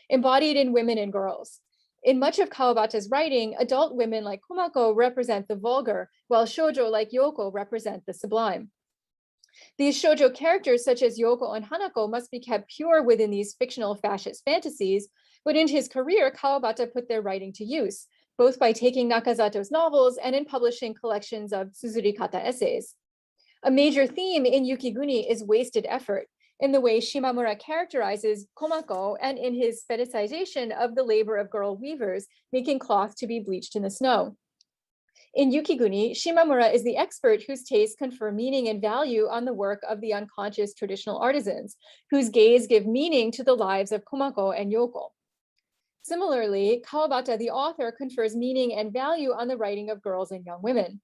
embodied in women and girls. In much of Kawabata's writing, adult women like Komako represent the vulgar, while shōjo like Yoko represent the sublime. These shōjo characters, such as Yoko and Hanako, must be kept pure within these fictional fascist fantasies, but in his career, Kawabata put their writing to use, both by taking Nakazato's novels and in publishing collections of Tsurikata essays. A major theme in Yukiguni is wasted effort, in the way Shimamura characterizes Komako and in his fetishization of the labor of girl weavers, making cloth to be bleached in the snow. In Yukiguni, Shimamura is the expert whose tastes confer meaning and value on the work of the unconscious traditional artisans, whose gaze give meaning to the lives of Komako and Yoko. Similarly, Kawabata, the author, confers meaning and value on the writing of girls and young women.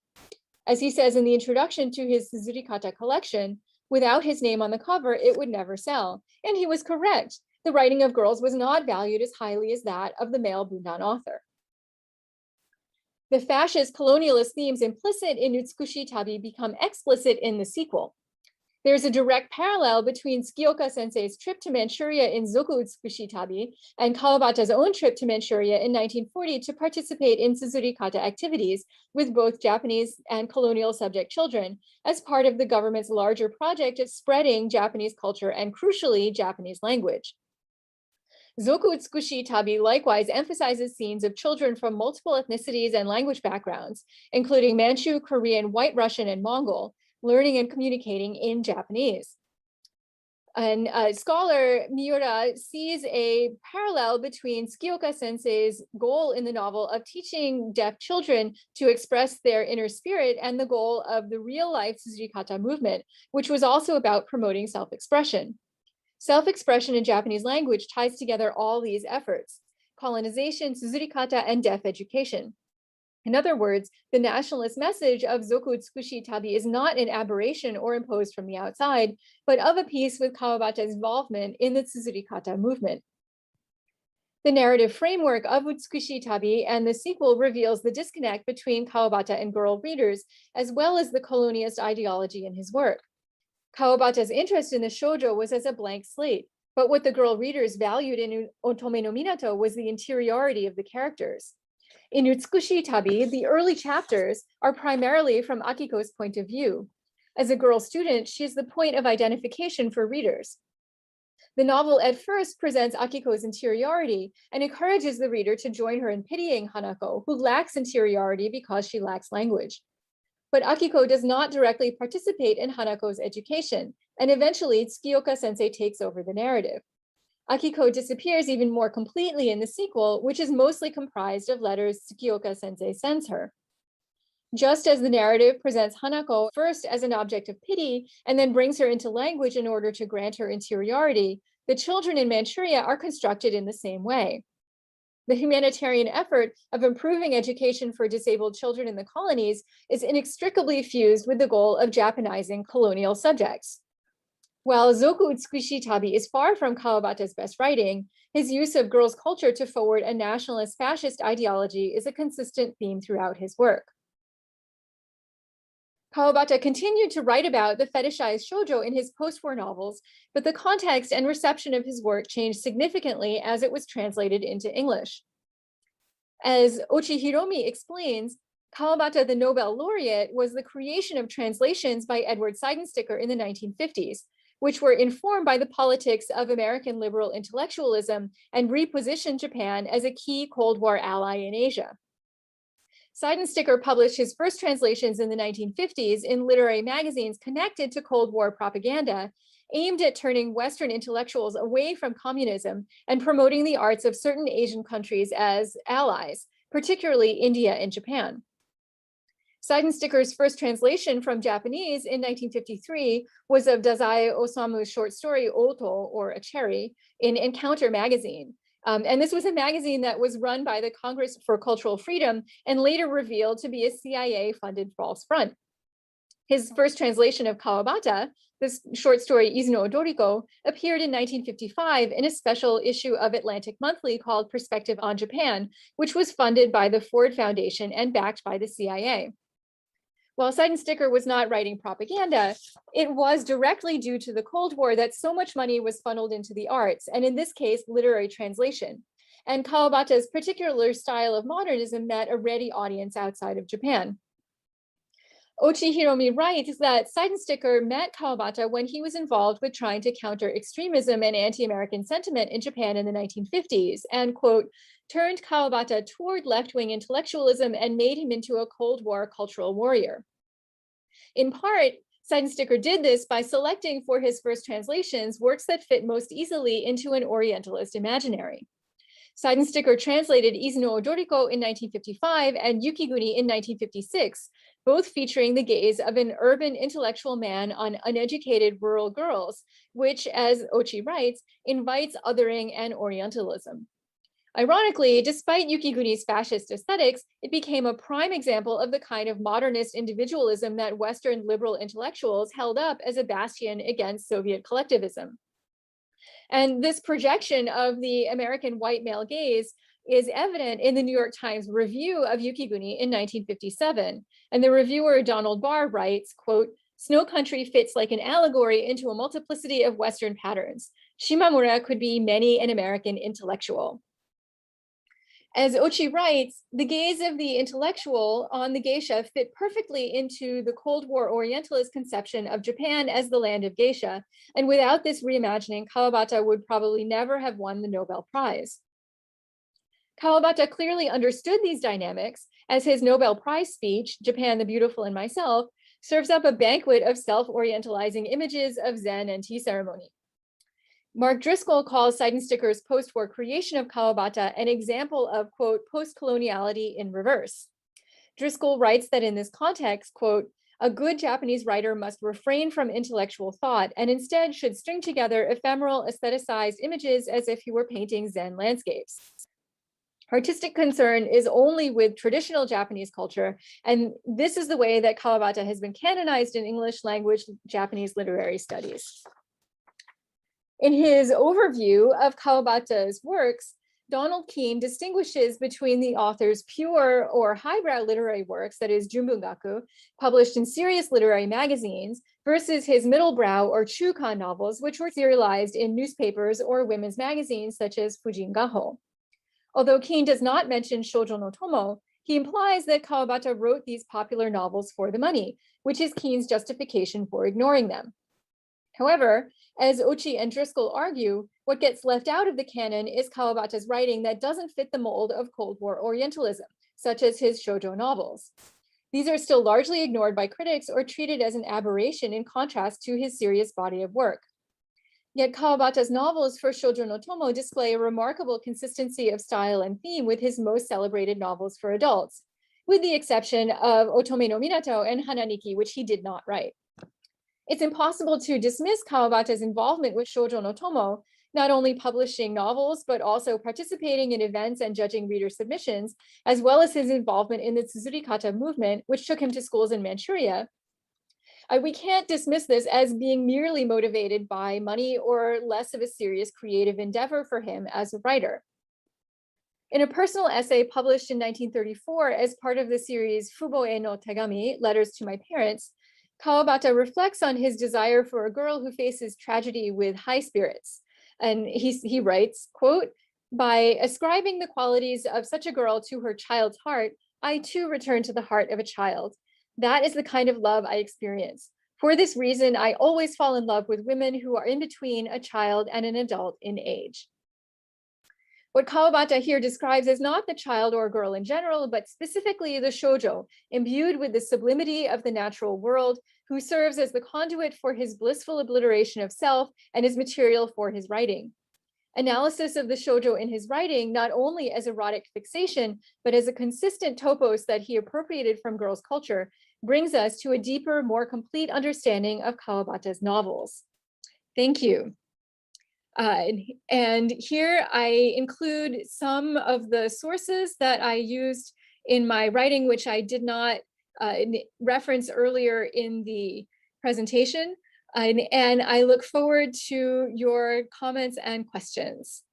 As he says in the introduction to his Tsurikata collection, without his name on the cover, it would never sell. And he was correct. The writing of girls was not valued as highly as that of the male Bundan author. The fascist colonialist themes implicit in Utsukushii tabi become explicit in the sequel. There's a direct parallel between Tsukioka sensei's trip to Manchuria in Zoku Utsukushii tabi and Kawabata's own trip to Manchuria in 1940 to participate in Tsurikata activities with both Japanese and colonial subject children as part of the government's larger project of spreading Japanese culture and, crucially, Japanese language. Zoku Utsukushii tabi likewise emphasizes scenes of children from multiple ethnicities and language backgrounds, including Manchu, Korean, White Russian, and Mongol, learning and communicating in Japanese. And scholar Miura sees a parallel between Tsukioka sensei's goal in the novel of teaching deaf children to express their inner spirit and the goal of the real-life Suzurikata movement, which was also about promoting self-expression. Self-expression in Japanese language ties together all these efforts: colonization, Suzurikata, and deaf education. In other words, the nationalist message of Zoku Utsukushii tabi is not an aberration or imposed from the outside, but of a piece with Kawabata's involvement in the Suzurikata movement. The narrative framework of Utsukushii tabi and the sequel reveals the disconnect between Kawabata and girl readers, as well as the colonialist ideology in his work. Kawabata's interest in the shōjo was as a blank slate, but what the girl readers valued in Otome no minato was the interiority of the characters. In Utsukushii tabi, the early chapters are primarily from Akiko's point of view. As a girl student, she is the point of identification for readers. The novel at first presents Akiko's interiority and encourages the reader to join her in pitying Hanako, who lacks interiority because she lacks language. But Akiko does not directly participate in Hanako's education, and eventually Tsukioka sensei takes over the narrative. Akiko disappears even more completely in the sequel, which is mostly comprised of letters Tsukioka sensei sends her. Just as the narrative presents Hanako first as an object of pity and then brings her into language in order to grant her interiority, the children in Manchuria are constructed in the same way. The humanitarian effort of improving education for disabled children in the colonies is inextricably fused with the goal of Japanizing colonial subjects. While Zoku Utsukushii tabi is far from Kawabata's best writing, his use of girls' culture to forward a nationalist fascist ideology is a consistent theme throughout his work. Kawabata continued to write about the fetishized shōjo in his post-war novels, but the context and reception of his work changed significantly as it was translated into English. As Ochi Hiromi explains, Kawabata, the Nobel laureate, was the creation of translations by Edward Seidensticker in the 1950s, which were informed by the politics of American liberal intellectualism and repositioned Japan as a key Cold War ally in Asia. Seidensticker published his first translations in the 1950s in literary magazines connected to Cold War propaganda, aimed at turning Western intellectuals away from communism and promoting the arts of certain Asian countries as allies, particularly India and Japan. Seidensticker's first translation from Japanese in 1953 was of Dazai Osamu's short story Oto, or A Cherry, in Encounter magazine. And this was a magazine that was run by the Congress for Cultural Freedom and later revealed to be a CIA-funded false front. His first translation of Kawabata, this short story Izuno Odoriko, appeared in 1955 in a special issue of Atlantic Monthly called Perspective on Japan, which was funded by the Ford Foundation and backed by the CIA. While Seidensticker was not writing propaganda, it was directly due to the Cold War that so much money was funneled into the arts, and in this case, literary translation. And Kawabata's particular style of modernism met a ready audience outside of Japan. Ochi Hiromi writes that Seidensticker met Kawabata when he was involved with trying to counter extremism and anti-American sentiment in Japan in the 1950s, and, quote, turned Kawabata toward left-wing intellectualism and made him into a Cold War cultural warrior. In part, Seidensticker did this by selecting for his first translations works that fit most easily into an Orientalist imaginary. Seidensticker translated Izuno Odoriko in 1955 and Yukiguni in 1956, both featuring the gaze of an urban intellectual man on uneducated rural girls, which, as Ochi writes, invites othering and Orientalism. Ironically, despite Yukiguni's fascist aesthetics, it became a prime example of the kind of modernist individualism that Western liberal intellectuals held up as a bastion against Soviet collectivism. And this projection of the American white male gaze is evident in the New York Times review of Yukiguni in 1957. And the reviewer, Donald Barr, writes, quote, Snow Country fits like an allegory into a multiplicity of Western patterns. Shimamura could be many an American intellectual. As Ochi writes, the gaze of the intellectual on the geisha fit perfectly into the Cold War Orientalist conception of Japan as the land of geisha, and without this reimagining, Kawabata would probably never have won the Nobel Prize. Kawabata clearly understood these dynamics, as his Nobel Prize speech, Japan the Beautiful and Myself, serves up a banquet of self-orientalizing images of Zen and tea ceremony. Mark Driscoll calls Seidensticker's post-war creation of Kawabata an example of, quote, post-coloniality in reverse. Driscoll writes that in this context, quote, a good Japanese writer must refrain from intellectual thought and instead should string together ephemeral, aestheticized images as if he were painting Zen landscapes. Artistic concern is only with traditional Japanese culture, and this is the way that Kawabata has been canonized in English language Japanese literary studies. In his overview of Kawabata's works, Donald Keene distinguishes between the author's pure or highbrow literary works, that is Junbungaku, published in serious literary magazines, versus his middlebrow or Chukan novels, which were serialized in newspapers or women's magazines such as Fujin Gaho. Although Keene does not mention Shōjo no tomo, he implies that Kawabata wrote these popular novels for the money, which is Keene's justification for ignoring them. However, as Ochi and Driscoll argue, what gets left out of the canon is Kawabata's writing that doesn't fit the mold of Cold War Orientalism, such as his shōjo novels. These are still largely ignored by critics or treated as an aberration in contrast to his serious body of work. Yet Kawabata's novels for Shōjo no tomo display a remarkable consistency of style and theme with his most celebrated novels for adults, with the exception of Otome no Minato and Hananiki, which he did not write. It's impossible to dismiss Kawabata's involvement with Shōjo no tomo, not only publishing novels, but also participating in events and judging reader submissions, as well as his involvement in the Tsurikata movement, which took him to schools in Manchuria. We can't dismiss this as being merely motivated by money or less of a serious creative endeavor for him as a writer. In a personal essay published in 1934 as part of the series Fubo-e no Tegami, Letters to My Parents, Kawabata reflects on his desire for a girl who faces tragedy with high spirits. And he writes, quote, by ascribing the qualities of such a girl to her child's heart, I too return to the heart of a child. That is the kind of love I experience. For this reason, I always fall in love with women who are in between a child and an adult in age. What Kawabata here describes is not the child or girl in general, but specifically the shōjo, imbued with the sublimity of the natural world, who serves as the conduit for his blissful obliteration of self and is material for his writing. Analysis of the shōjo in his writing, not only as erotic fixation, but as a consistent topos that he appropriated from girls' culture, brings us to a deeper, more complete understanding of Kawabata's novels. Thank you. And here I include some of the sources that I used in my writing, which I did not reference earlier in the presentation. And I look forward to your comments and questions.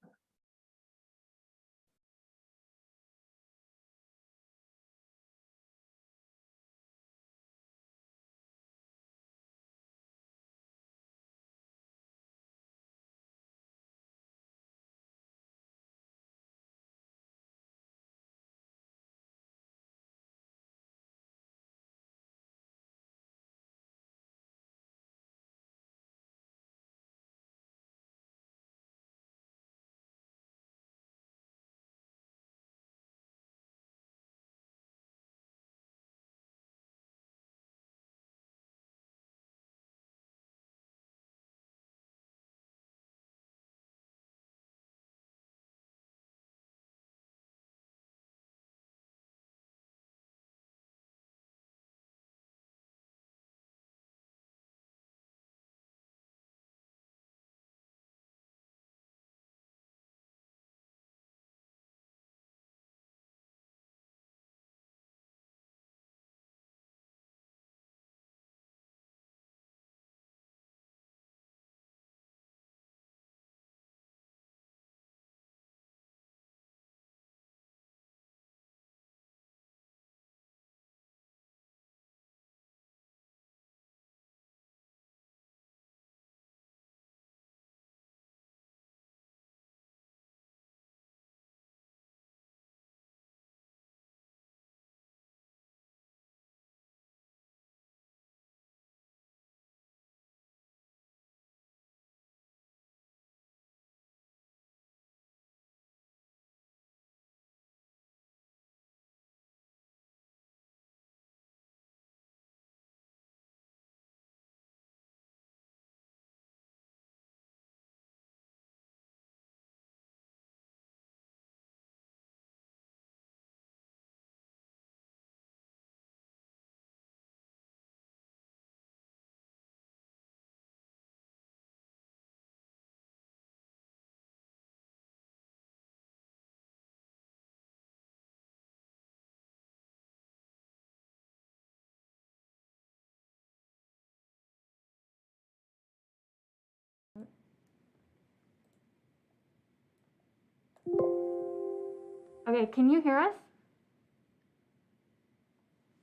Okay, can you hear us?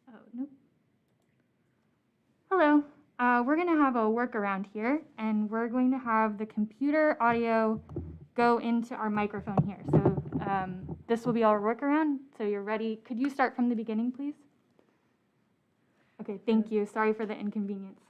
Oh, nope. Hello. We're going to have a workaround here, and we're going to have the computer audio go into our microphone here. So this will be our workaround. So you're ready. Could you start from the beginning, please? Okay, thank you. Sorry for the inconvenience.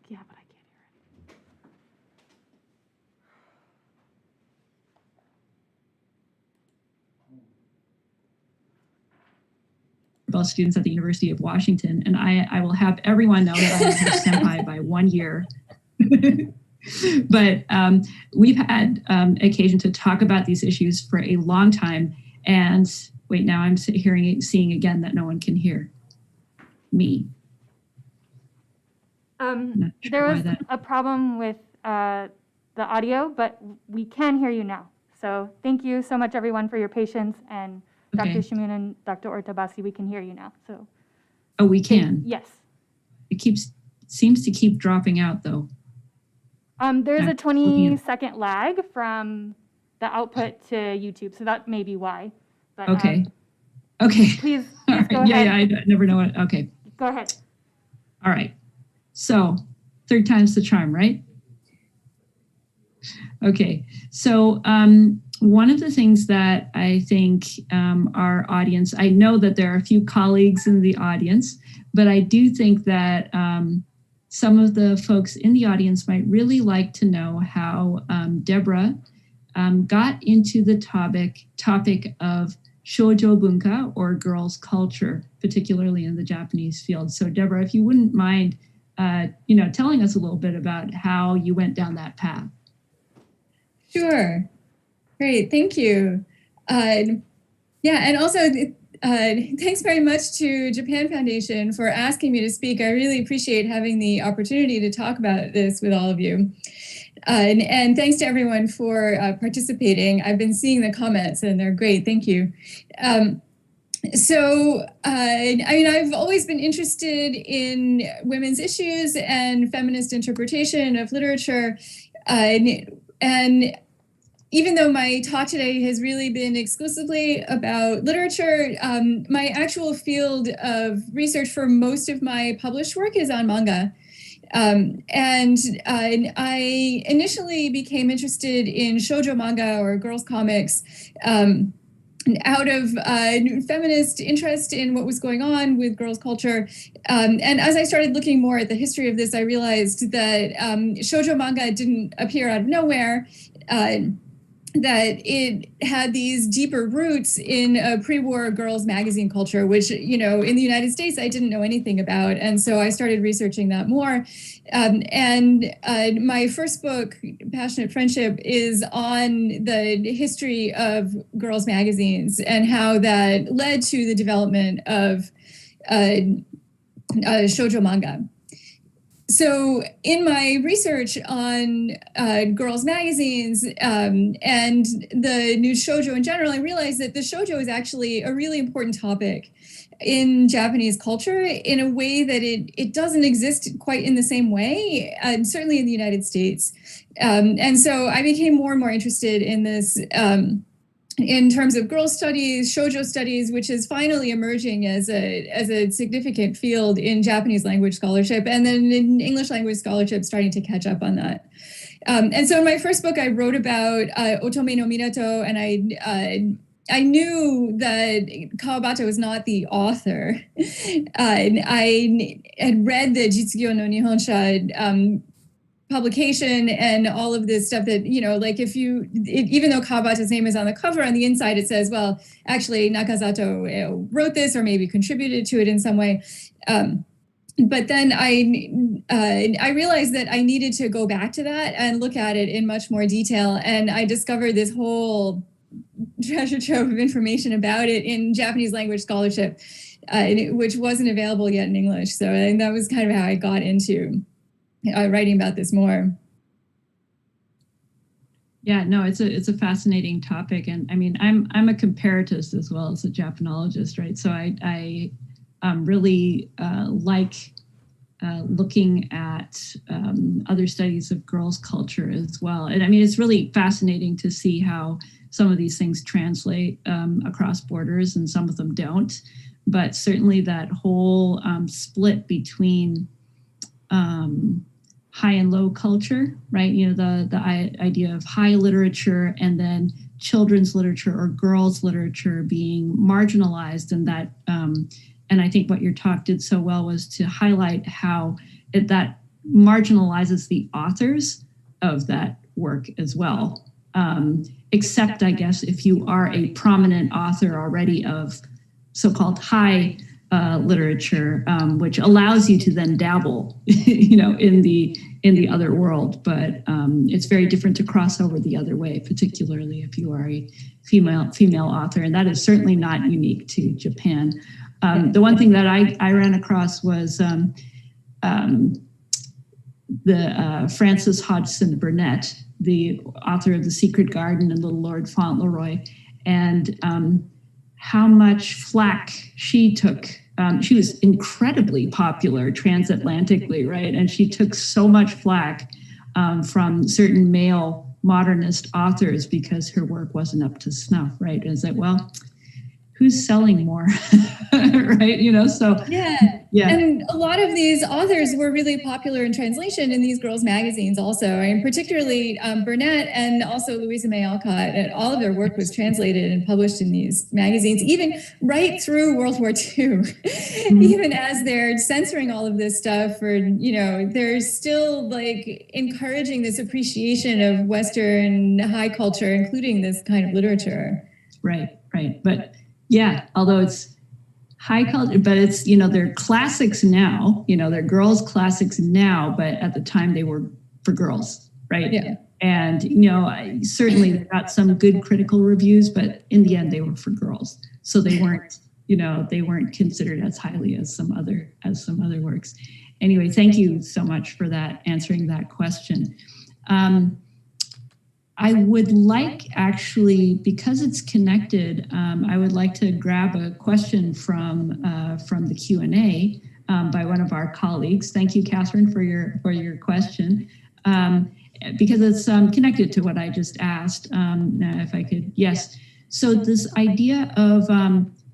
Yeah, but I can't hear it. Nobel students at the University of Washington, and I will have everyone know that I am her senpai by 1 year. But we've had occasion to talk about these issues for a long time. And wait, now I'm seeing again that no one can hear me. Sure there was a problem with the audio, but we can hear you now. So thank you so much, everyone, for your patience. And Okay. Dr. Shamoon and Dr. Ortabasi, we can hear you now. So. Oh, we can? Yes. It seems to keep dropping out, though. There's a 20-second lag from the output to YouTube, so that may be why. But, okay. Okay. Please right. go ahead. Yeah, I never know what. Okay. Go ahead. All right. So, third time's the charm, right? Okay. So, one of the things that I think our audience, I know that there are a few colleagues in the audience, but I do think that some of the folks in the audience might really like to know how Deborah got into the topic of shōjo bunka, or girls' culture, particularly in the Japanese field. So Deborah, if you wouldn't mind, telling us a little bit about how you went down that path. Sure. Great. Thank you. And also thanks very much to Japan Foundation for asking me to speak. I really appreciate having the opportunity to talk about this with all of you. And thanks to everyone for participating. I've been seeing the comments and they're great. Thank you. I've always been interested in women's issues and feminist interpretation of literature. And even though my talk today has really been exclusively about literature, my actual field of research for most of my published work is on manga. I initially became interested in shōjo manga, or girls comics, out of feminist interest in what was going on with girls' culture. And as I started looking more at the history of this, I realized that shōjo manga didn't appear out of nowhere. That it had these deeper roots in a pre-war girls magazine culture, which, in the United States, I didn't know anything about. And so I started researching that more. My first book, Passionate Friendship, is on the history of girls magazines and how that led to the development of shōjo manga. So in my research on girls' magazines and the new shōjo in general, I realized that the shōjo is actually a really important topic in Japanese culture in a way that it doesn't exist quite in the same way, certainly in the United States. And so I became more and more interested in this in terms of girls' studies, shōjo studies, which is finally emerging as a significant field in Japanese language scholarship, and then in English language scholarship starting to catch up on that. And so in my first book, I wrote about Otome no minato, and I knew that Kawabata was not the author. I had read the Jitsugyo no Nihonsha publication and all of this stuff that, like even though Kawabata's name is on the cover, on the inside it says, well, actually Nakazato wrote this or maybe contributed to it in some way. But then I realized that I needed to go back to that and look at it in much more detail. And I discovered this whole treasure trove of information about it in Japanese language scholarship. which wasn't available yet in English. So I think that was kind of how I got into writing about this more. Yeah, no, it's a fascinating topic, and I mean, I'm a comparatist as well as a Japanologist, right? So I really like looking at other studies of girls' culture as well, and I mean, it's really fascinating to see how some of these things translate across borders, and some of them don't. But certainly, that whole split between high and low culture, right? You know, the idea of high literature and then children's literature or girls' literature being marginalized, and that, and I think what your talk did so well was to highlight how that marginalizes the authors of that work as well. Except, I guess, if you are a prominent author already of so-called high literature, which allows you to then dabble, you know, in the other world. But it's very different to cross over the other way, particularly if you are a female author, and that is certainly not unique to Japan. The one thing that I ran across was the Frances Hodgson Burnett, the author of The Secret Garden and Little Lord Fauntleroy, and how much flack she took. She was incredibly popular transatlantically, right? And she took so much flack from certain male modernist authors because her work wasn't up to snuff, right? And it's like, well, who's selling more, right? You know, so yeah. Yeah. And a lot of these authors were really popular in translation in these girls' magazines also, and particularly Burnett and also Louisa May Alcott. And all of their work was translated and published in these magazines, even right through World War II. Even as they're censoring all of this stuff, or, you know, they're still like encouraging this appreciation of Western high culture, including this kind of literature. Right. But yeah, although it's high culture, but it's, you know, they're classics now, you know, they're girls' classics now, but at the time they were for girls, right? Yeah. And, you know, certainly they got some good critical reviews, but in the end they were for girls. So they weren't, you know, they weren't considered as highly as some other works. Anyway, thank you so much for that, answering that question. I would like, actually, because it's connected, I would like to grab a question from the Q&A by one of our colleagues. Thank you, Catherine, for your question, because it's connected to what I just asked. If I could, yes. So this idea of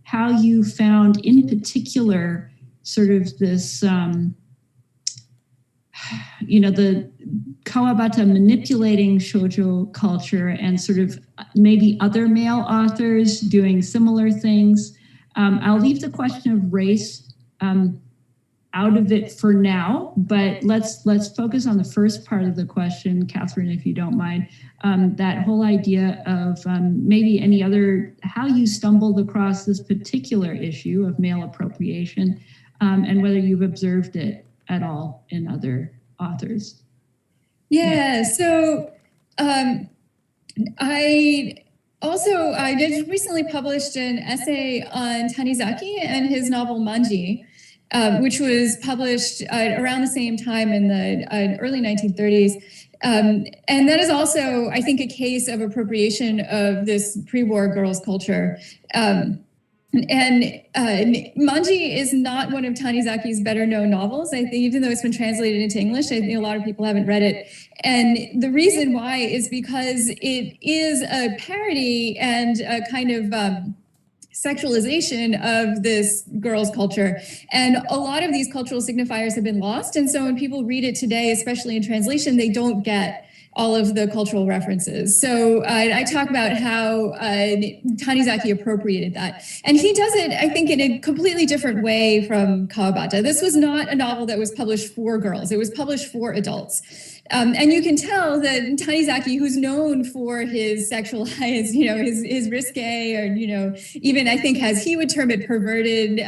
how you found, in particular, sort of this, you know, the Kawabata manipulating shōjo culture and sort of maybe other male authors doing similar things. I'll leave the question of race out of it for now, but let's focus on the first part of the question, Catherine, if you don't mind. That whole idea of maybe any other, how you stumbled across this particular issue of male appropriation, and whether you've observed it at all in other authors. Yeah, so I just recently published an essay on Tanizaki and his novel Manji, which was published around the same time in the early 1930s. And that is also, I think, a case of appropriation of this pre-war girls' culture. And Manji is not one of Tanizaki's better known novels. I think, even though it's been translated into English, I think a lot of people haven't read it. And the reason why is because it is a parody and a kind of sexualization of this girls' culture. And a lot of these cultural signifiers have been lost. And so when people read it today, especially in translation, they don't get all of the cultural references. So I talk about how Tanizaki appropriated that. And he does it, I think, in a completely different way from Kawabata. This was not a novel that was published for girls. It was published for adults. And you can tell that Tanizaki, who's known for his sexualized, you know, his risque, or, you know, even I think, as he would term it, perverted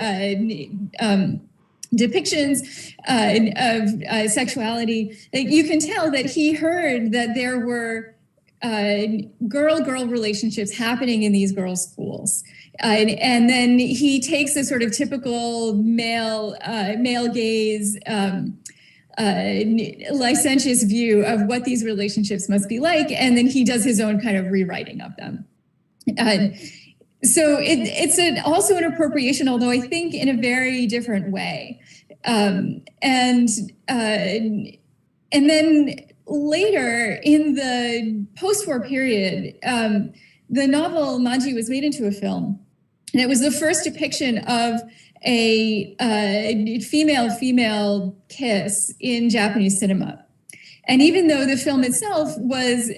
depictions of sexuality, like, you can tell that he heard that there were girl-girl relationships happening in these girls' schools. And then he takes a sort of typical male gaze, licentious view of what these relationships must be like, and then he does his own kind of rewriting of them. So it's also an appropriation, although I think in a very different way. And then later in the post-war period, the novel Manji was made into a film, and it was the first depiction of a female-female kiss in Japanese cinema. And even though the film itself was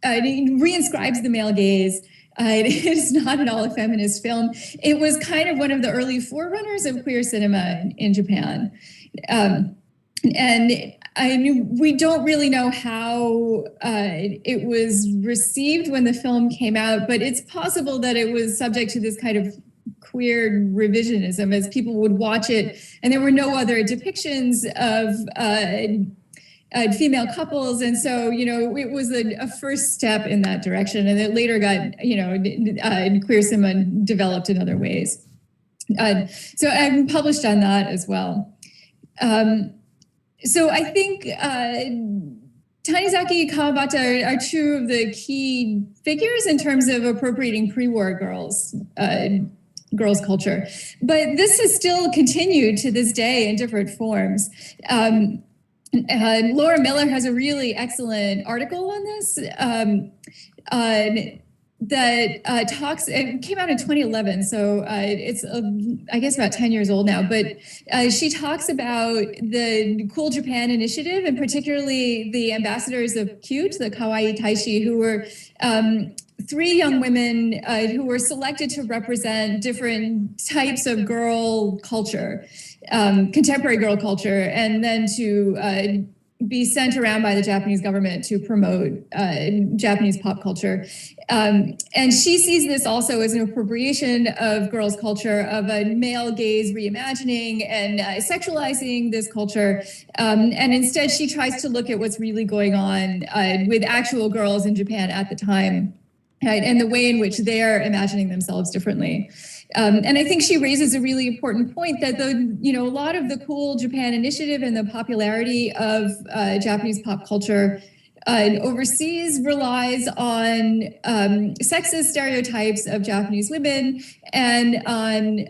reinscribes the male gaze, it is not at all a feminist film. It was kind of one of the early forerunners of queer cinema in Japan. And we don't really know how it was received when the film came out, but it's possible that it was subject to this kind of queer revisionism as people would watch it, and there were no other depictions of female couples, and so it was a first step in that direction, and it later got queer cinema developed in other ways. So I'm published on that as well. So I think Tanizaki, Kawabata are two of the key figures in terms of appropriating pre-war girls culture, but this has still continued to this day in different forms. Laura Miller has a really excellent article on this that talks, it came out in 2011, so it's, I guess, about 10 years old now, but she talks about the Cool Japan initiative, and particularly the ambassadors of CUTE, the Kawaii Taishi, who were three young women who were selected to represent different types of girl culture, contemporary girl culture, and then to be sent around by the Japanese government to promote Japanese pop culture. And she sees this also as an appropriation of girls' culture, of a male gaze reimagining and sexualizing this culture. And instead, she tries to look at what's really going on with actual girls in Japan at the time, and the way in which they're imagining themselves differently. And I think she raises a really important point that a lot of the Cool Japan initiative and the popularity of Japanese pop culture overseas relies on sexist stereotypes of Japanese women and on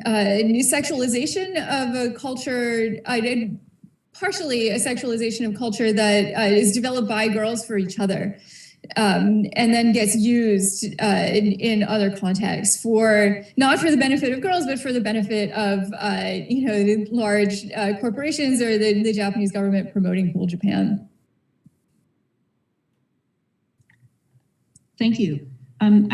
sexualization of a culture, partially a sexualization of culture that is developed by girls for each other. And then gets used in other contexts not for the benefit of girls, but for the benefit of the large corporations or the Japanese government promoting Cool Japan. Thank you. I'm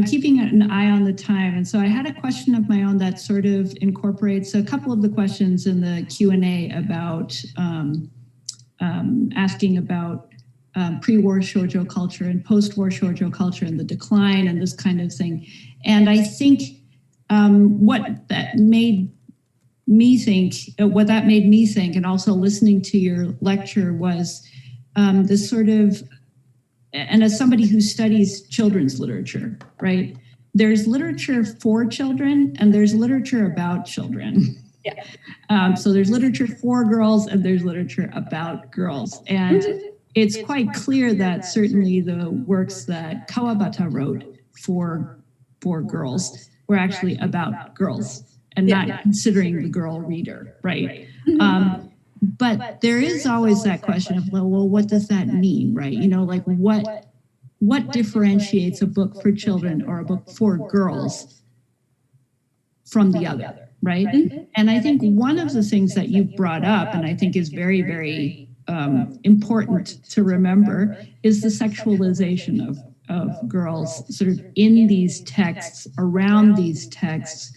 keeping an eye on the time, and so I had a question of my own that sort of incorporates a couple of the questions in the Q&A about asking about pre-war shōjo culture and post-war shōjo culture and the decline and this kind of thing. And I think what that made me think, and also listening to your lecture, was this sort of, and as somebody who studies children's literature, right? There's literature for children and there's literature about children. Yeah. So there's literature for girls and there's literature about girls. And it's quite clear that certainly the works that Kawabata wrote for girls were actually about girls and not considering the girl reader, right? But there is always that question of, well, what does that mean, right? Like what differentiates a book for children or a book for girls from the other, right? And I think one of the things that you brought up, and I think is very, very important to remember, is the sexualization of girls sort of in these texts, around these texts,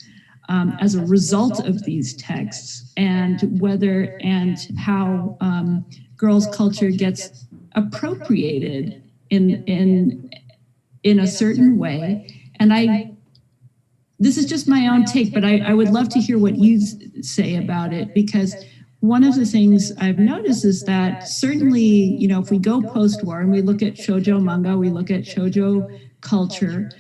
as a result of these texts, and whether and how girls' culture gets appropriated in a certain way. And this is just my own take, but I would love to hear what you say about it, because one of the things I've noticed is that certainly, you know, if we go post-war and we look at shōjo manga, we look at shōjo culture,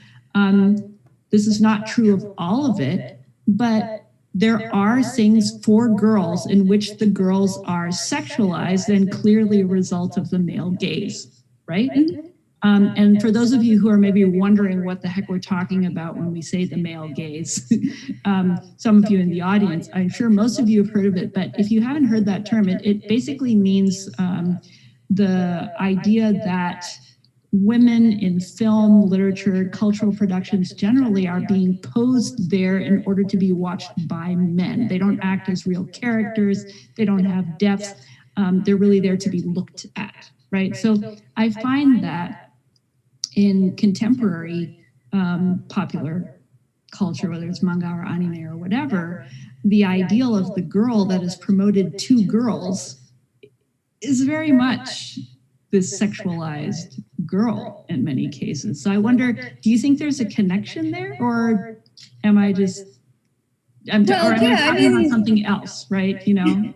this is not true of all of it, but there are things for girls in which the girls are sexualized and clearly a result of the male gaze, right? And for those of you who are maybe wondering what the heck we're talking about when we say the male gaze, some of you in the audience, I'm sure most of you have heard of it, but if you haven't heard that term, it basically means the idea that women in film, literature, cultural productions generally are being posed there in order to be watched by men. They don't act as real characters. They don't have depth. They're really there to be looked at, right? So I find that in contemporary popular culture, whether it's manga or anime or whatever, the ideal of the girl that is promoted to girls is very much this sexualized girl in many cases. So I wonder, do you think there's a connection there, or am I just, I'm talking about something else, right? You know?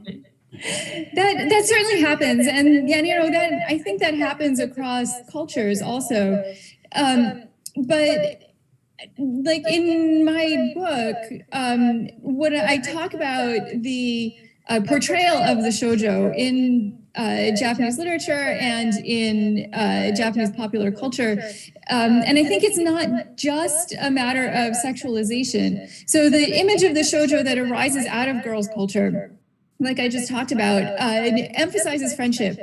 That certainly happens, and yeah, you know, that I think that happens across cultures also. But like in my book, what I talk about the portrayal of the shōjo in Japanese literature and in Japanese popular culture. And I think it's not just a matter of sexualization. So the image of the shōjo that arises out of girls' culture, like I just talked about, it emphasizes friendship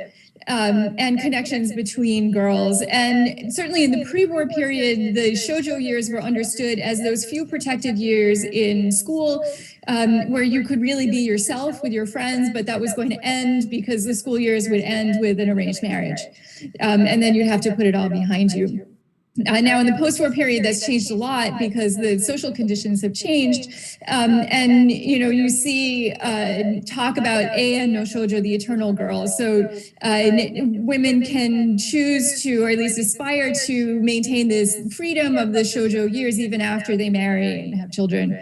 and connections between girls. And certainly in the pre-war period, the shōjo years were understood as those few protected years in school where you could really be yourself with your friends, but that was going to end because the school years would end with an arranged marriage. And then you'd have to put it all behind you. Now in the post-war period, that's changed a lot because the social conditions have changed. And, you know, you see talk about Eian no shōjo, the eternal girl. So women can choose to, or at least aspire to, maintain this freedom of the shōjo years even after they marry and have children.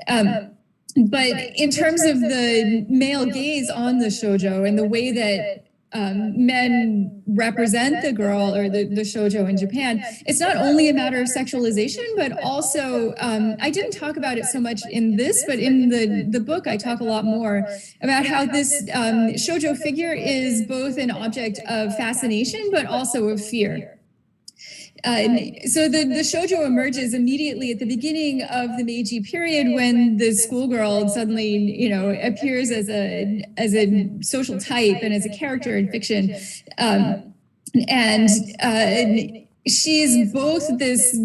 But in terms of the male gaze on the shōjo and the way that men represent the girl or the shōjo in Japan, it's not only a matter of sexualization, but also, I didn't talk about it so much in this, but in the book I talk a lot more about how this shōjo figure is both an object of fascination, but also of fear. So the shōjo emerges immediately at the beginning of the Meiji period when the schoolgirl suddenly, you know, appears as a social type and as a character in fiction. And she's both this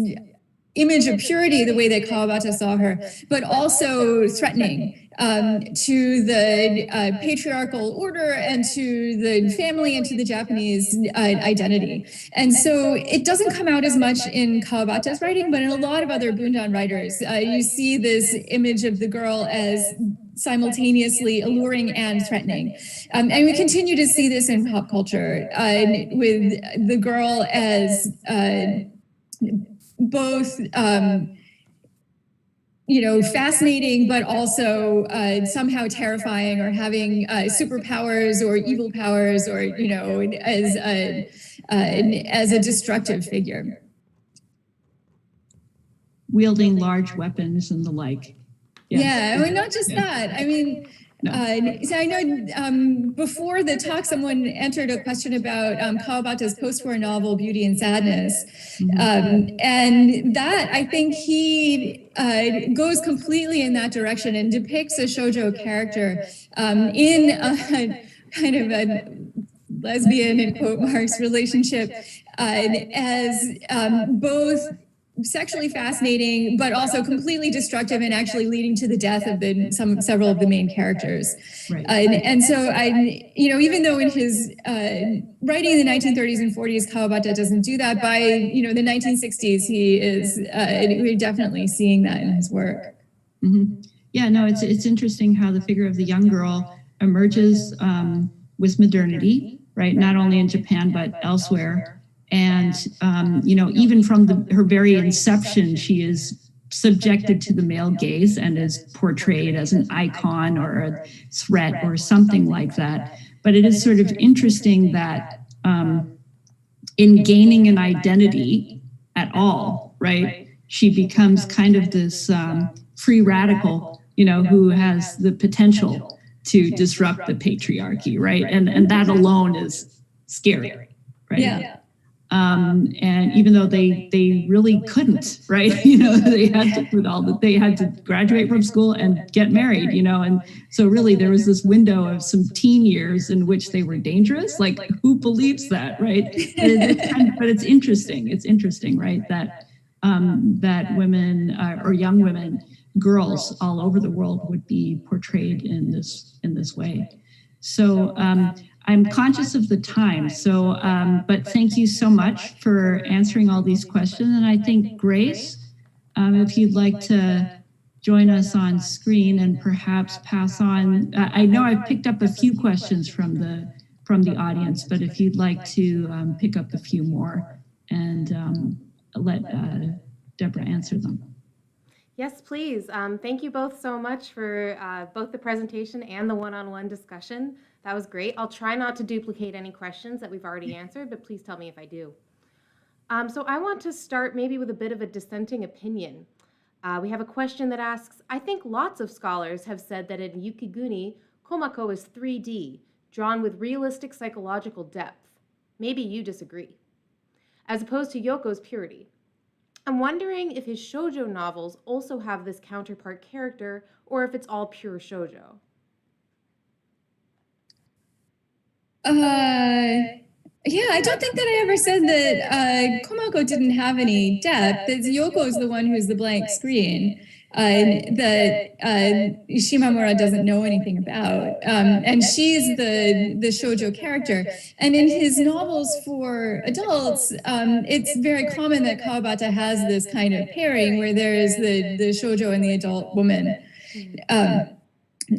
image of purity, the way that Kawabata saw her, but also threatening to the patriarchal order and to the family and to the Japanese identity. And so it doesn't come out as much in Kawabata's writing, but in a lot of other Bundan writers, you see this image of the girl as simultaneously alluring and threatening. And we continue to see this in pop culture with the girl as both you know, fascinating, but also somehow terrifying, or having superpowers or evil powers, or, you know, as a destructive figure. Wielding large weapons and the like. Yes. Yeah, I mean, not just that. I mean, so I know before the talk, someone entered a question about Kawabata's post-war novel, Beauty and Sadness. And that, I think he goes completely in that direction and depicts a shōjo character in a kind of a lesbian, in quote marks, relationship as both sexually fascinating, but also completely destructive and actually leading to the death of several of the main characters. Right. And so you know, even though in his writing in the 1930s and 40s, Kawabata doesn't do that, by, you know, the 1960s, he is, we're definitely seeing that in his work. Mm-hmm. Yeah, no, it's interesting how the figure of the young girl emerges with modernity, right? Not only in Japan, but elsewhere. And, you know, even from her very inception, she is subjected to the male gaze and is portrayed as an icon or a threat or something like that. But it is sort of interesting that in gaining an identity at all, right, she becomes kind of this free radical, who has the potential to disrupt the patriarchy, right? And that alone is scary, right? Yeah. And even though they really couldn't, right? They had to graduate from school and get married, and so really there was this window of some teen years in which they were dangerous. Like, who believes that, right? But it's interesting. It's interesting, right? That that women or young women, girls all over the world would be portrayed in this way. So I'm conscious of the time. So, but thank you so much for answering all these questions. And I think Grace, if you'd like to join us on screen and perhaps pass on, I know I've picked up a few questions from the audience, but if you'd like to pick up a few more and let Deborah answer them. Yes, please. Thank you both so much for both the presentation and the one-on-one discussion. That was great. I'll try not to duplicate any questions that we've already answered, but please tell me if I do. So I want to start maybe with a bit of a dissenting opinion. We have a question that asks, I think lots of scholars have said that in Yukiguni, Komako is 3D, drawn with realistic psychological depth. Maybe you disagree. As opposed to Yoko's purity. I'm wondering if his shōjo novels also have this counterpart character, or if it's all pure shōjo. Yeah, I don't think that I ever said that Komako didn't have any depth. That Yoko is the one who's the blank screen that Shimamura doesn't know anything about. And she's the shōjo character. And in his novels for adults, it's very common that Kawabata has this kind of pairing where there is the shōjo and the adult woman.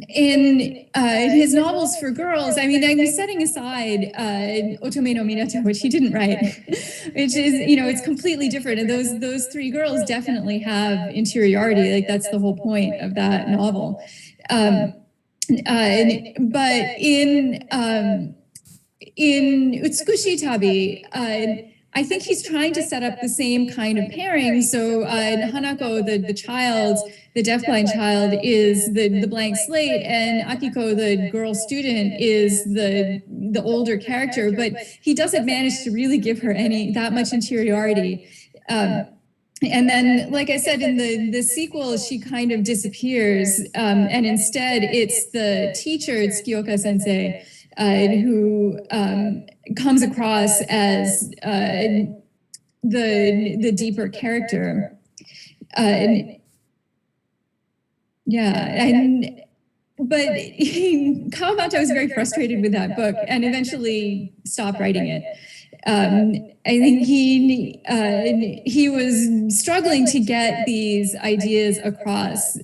In his novels for girls, I mean, I'm setting aside Otome no Minato, which he didn't write, which is, it's completely different. And those three girls definitely have interiority. Like, that's the whole point of that novel. But in Utsukushii tabi, I think he's trying to set up the same kind of pairing. So Hanako, the child, the deafblind child, is the blank slate, and Akiko, the girl student, is the older character. But he doesn't manage to really give her that much interiority. And then, like I said, in the sequel, she kind of disappears, and instead it's the teacher, Tsukiyoka sensei, who comes across as the deeper character. But Kawabata was very frustrated with that book and eventually stopped writing it. I think he was struggling to get these ideas across.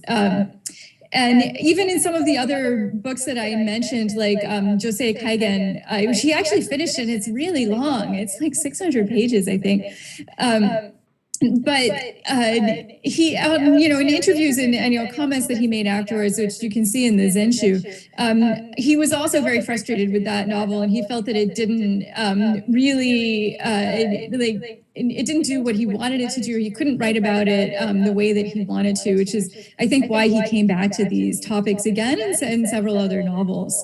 And even in some of the other books that I mentioned, like Josei Kaigen, which he actually finished, and it's really long. It's like 600 pages, I think. But he, in interviews and comments that he made afterwards, which you can see in the Zenshu, he was also very frustrated with that novel, and he felt that it didn't really, it didn't do what he wanted it to do. He couldn't write about it the way that he wanted to, which is, I think, why he came back to these topics again in several other novels.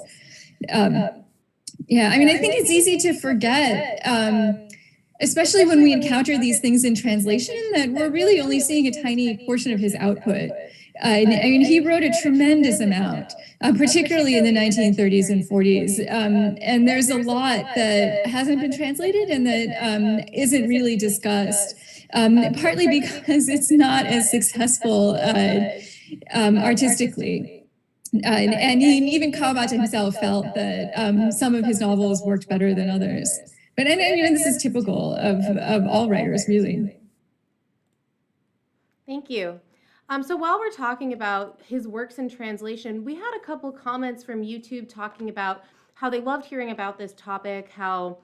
Yeah, I mean, I think it's easy to forget, especially when we encounter these things in translation, that we're really only seeing a tiny portion of his output. I mean, he wrote a tremendous amount, particularly in the 1930s and 40s. And there's a lot that hasn't been translated and that isn't really discussed, partly because it's not as successful artistically. And even Kawabata himself felt that some of his novels worked better than others. But this is typical of all writers, really. Thank you. So while we're talking about his works in translation, we had a couple comments from YouTube talking about how they loved hearing about this topic, how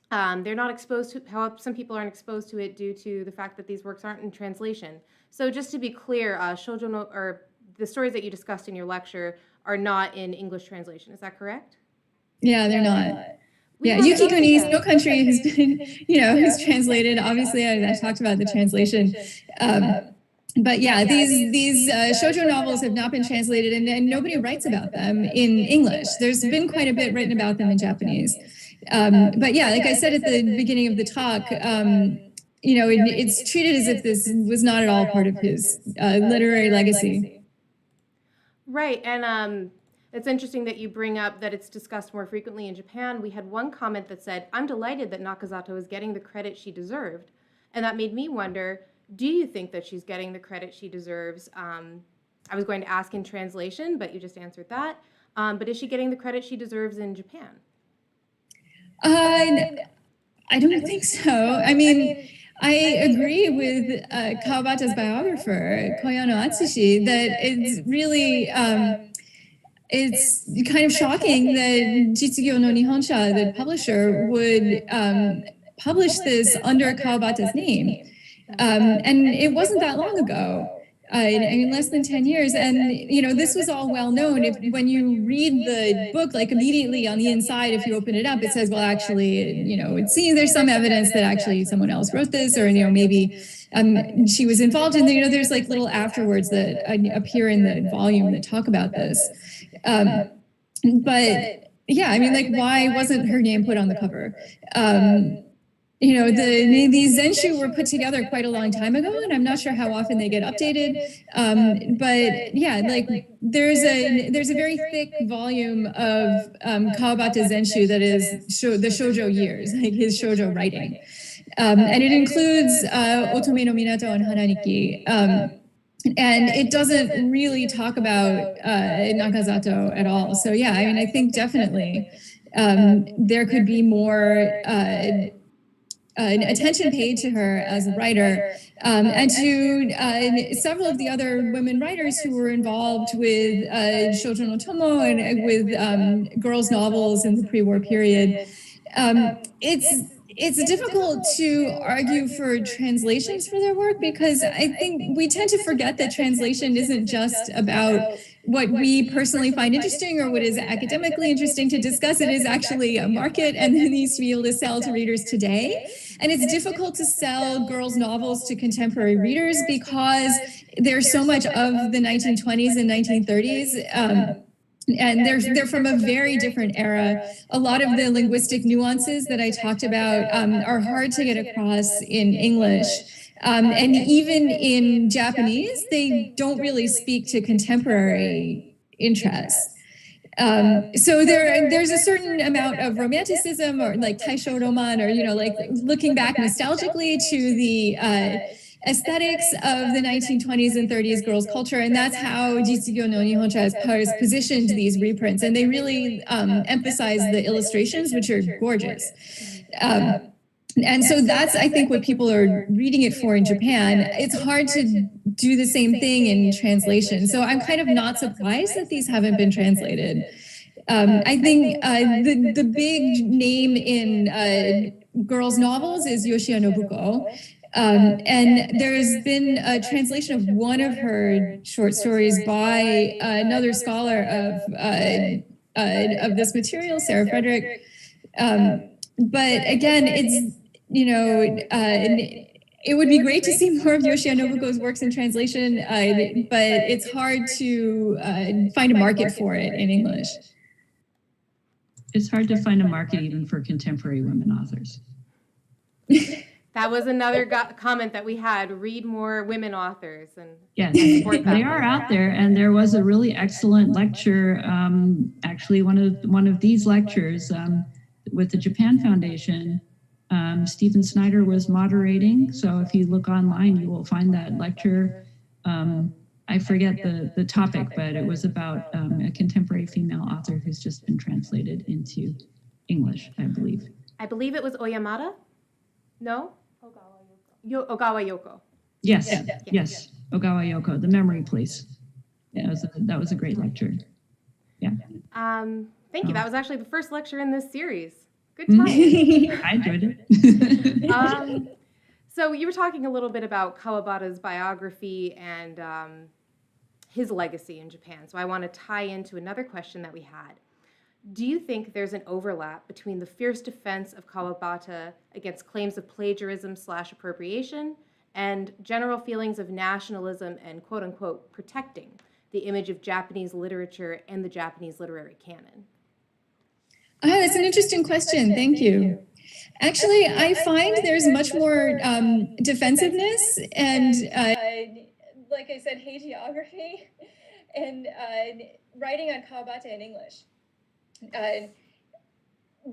They're not exposed to how some people aren't exposed to it due to the fact that these works aren't in translation. So just to be clear, shoujo no, or the stories that you discussed in your lecture are not in English translation. Is that correct? Yeah, they're not. Yeah, Yukiguni, Snow Country has been, has translated. Obviously, I talked about the translation. But yeah, these shoujo novels have not been translated, and nobody writes about them in English. There's been quite a bit written about them in Japanese. But yeah, like I said at the beginning of the talk, it's treated as if this was not at all part of his literary legacy. Right, and it's interesting that you bring up that it's discussed more frequently in Japan. We had one comment that said, "I'm delighted that Nakazato is getting the credit she deserved," and that made me wonder, do you think that she's getting the credit she deserves? I was going to ask in translation, but you just answered that. But is she getting the credit she deserves in Japan? I don't think so. I mean, I agree with Kawabata's biographer, Koyano Atsushi, that it's really, it's kind of shocking that Jitsugyo no Nihonsha, the publisher, would publish this under Kawabata's name. And it wasn't that long ago. I mean, less than 10 years. And, this was all well known. When you read the book, like immediately on the inside, if you open it up, it says, well, actually, it seems there's some evidence that actually someone else wrote this, or, maybe she was involved in there's like little afterwords that appear in the volume that talk about this. But yeah, I mean, like, why wasn't her name put on the cover? These zenshu were put together quite a long time ago, and I'm not sure how often they get updated. But yeah, like there's a very thick volume of Kawabata zenshu that is the shōjo years, like his shōjo writing, and it includes Otome no minato and Hananiki. And it doesn't really talk about Nakazato at all. So yeah, I mean, I think definitely there could be more attention paid to her as a writer, and to several of the other women writers who were involved with Shōjo no tomo and with girls' novels in the pre-war period. It's difficult to argue for translations for their work, because I think we tend to forget that translation isn't just about what we personally find interesting or what is academically interesting to discuss. It is actually a market, and it needs to be able to sell to readers today. And it's difficult to sell girls' novels to contemporary readers because there's so much of the 1920s and 1930s. And they're from a very different era. A lot of the linguistic nuances that I talked about are hard to get across in English. And even in Japanese, they don't really speak to contemporary interests. So there's a certain amount of romanticism, or like Taisho Roman, or, like looking back nostalgically to the aesthetics of the 1920s and 30s girls' culture, and that's how Jitsugyo no Nihonsha has positioned these reprints, and they really emphasize the illustrations, which are gorgeous. And so that's, I think, what people are reading it for in Japan. It's hard to do the same thing in translation. So I'm kind of not surprised that these haven't been translated. I think the big name in girls' novels is Yoshiya Nobuko. And there's been a translation of one of her short stories by another scholar of this material, Sarah Frederick. But again, it's, it would be great to see more of Yoshiya Nobuko's works in translation, but it's hard to find a market for it in English. It's hard to find a market even for contemporary women authors. That was another comment that we had. Read more women authors. And yes, they are out there. And there was a really excellent lecture, actually one of these lectures with the Japan Foundation. Stephen Snyder was moderating. So if you look online, you will find that lecture. I forget the topic, but it was about a contemporary female author who's just been translated into English, I believe. I believe it was Oyamada? No? Ogawa Yoko. Yes, yes. Ogawa Yoko, The Memory Police. Yeah, that was a great lecture. Yeah. Thank you. That was actually the first lecture in this series. Good time. I enjoyed it. So you were talking a little bit about Kawabata's biography and his legacy in Japan. So I want to tie into another question that we had. Do you think there's an overlap between the fierce defense of Kawabata against claims of plagiarism / appropriation and general feelings of nationalism and quote unquote protecting the image of Japanese literature and the Japanese literary canon? Oh, that's an interesting question. Thank you. Actually, I find there's much more defensiveness and, like I said, hagiography and writing on Kawabata in English.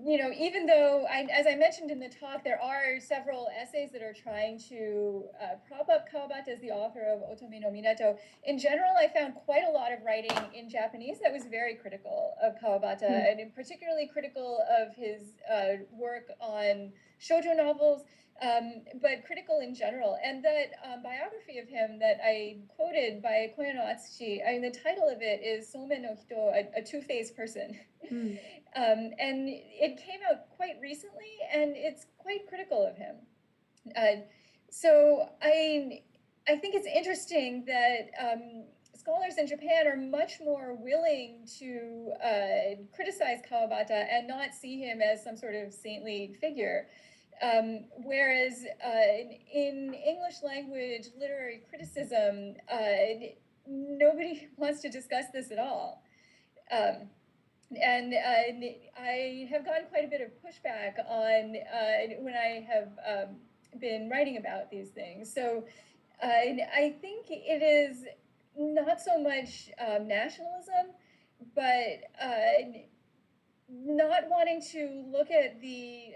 You know, even though, as I mentioned in the talk, there are several essays that are trying to prop up Kawabata as the author of Otome no Minato, in general, I found quite a lot of writing in Japanese that was very critical of Kawabata, and particularly critical of his work on shōjo novels, but critical in general. And that biography of him that I quoted by Koya no Atsushi, I mean, the title of it is Somen no Hito, a two-faced person. And it came out quite recently, and it's quite critical of him. So I think it's interesting that scholars in Japan are much more willing to criticize Kawabata and not see him as some sort of saintly figure. Whereas in English language literary criticism, nobody wants to discuss this at all. And I have gotten quite a bit of pushback on when I have been writing about these things. So I think it is not so much nationalism, but not wanting to look at the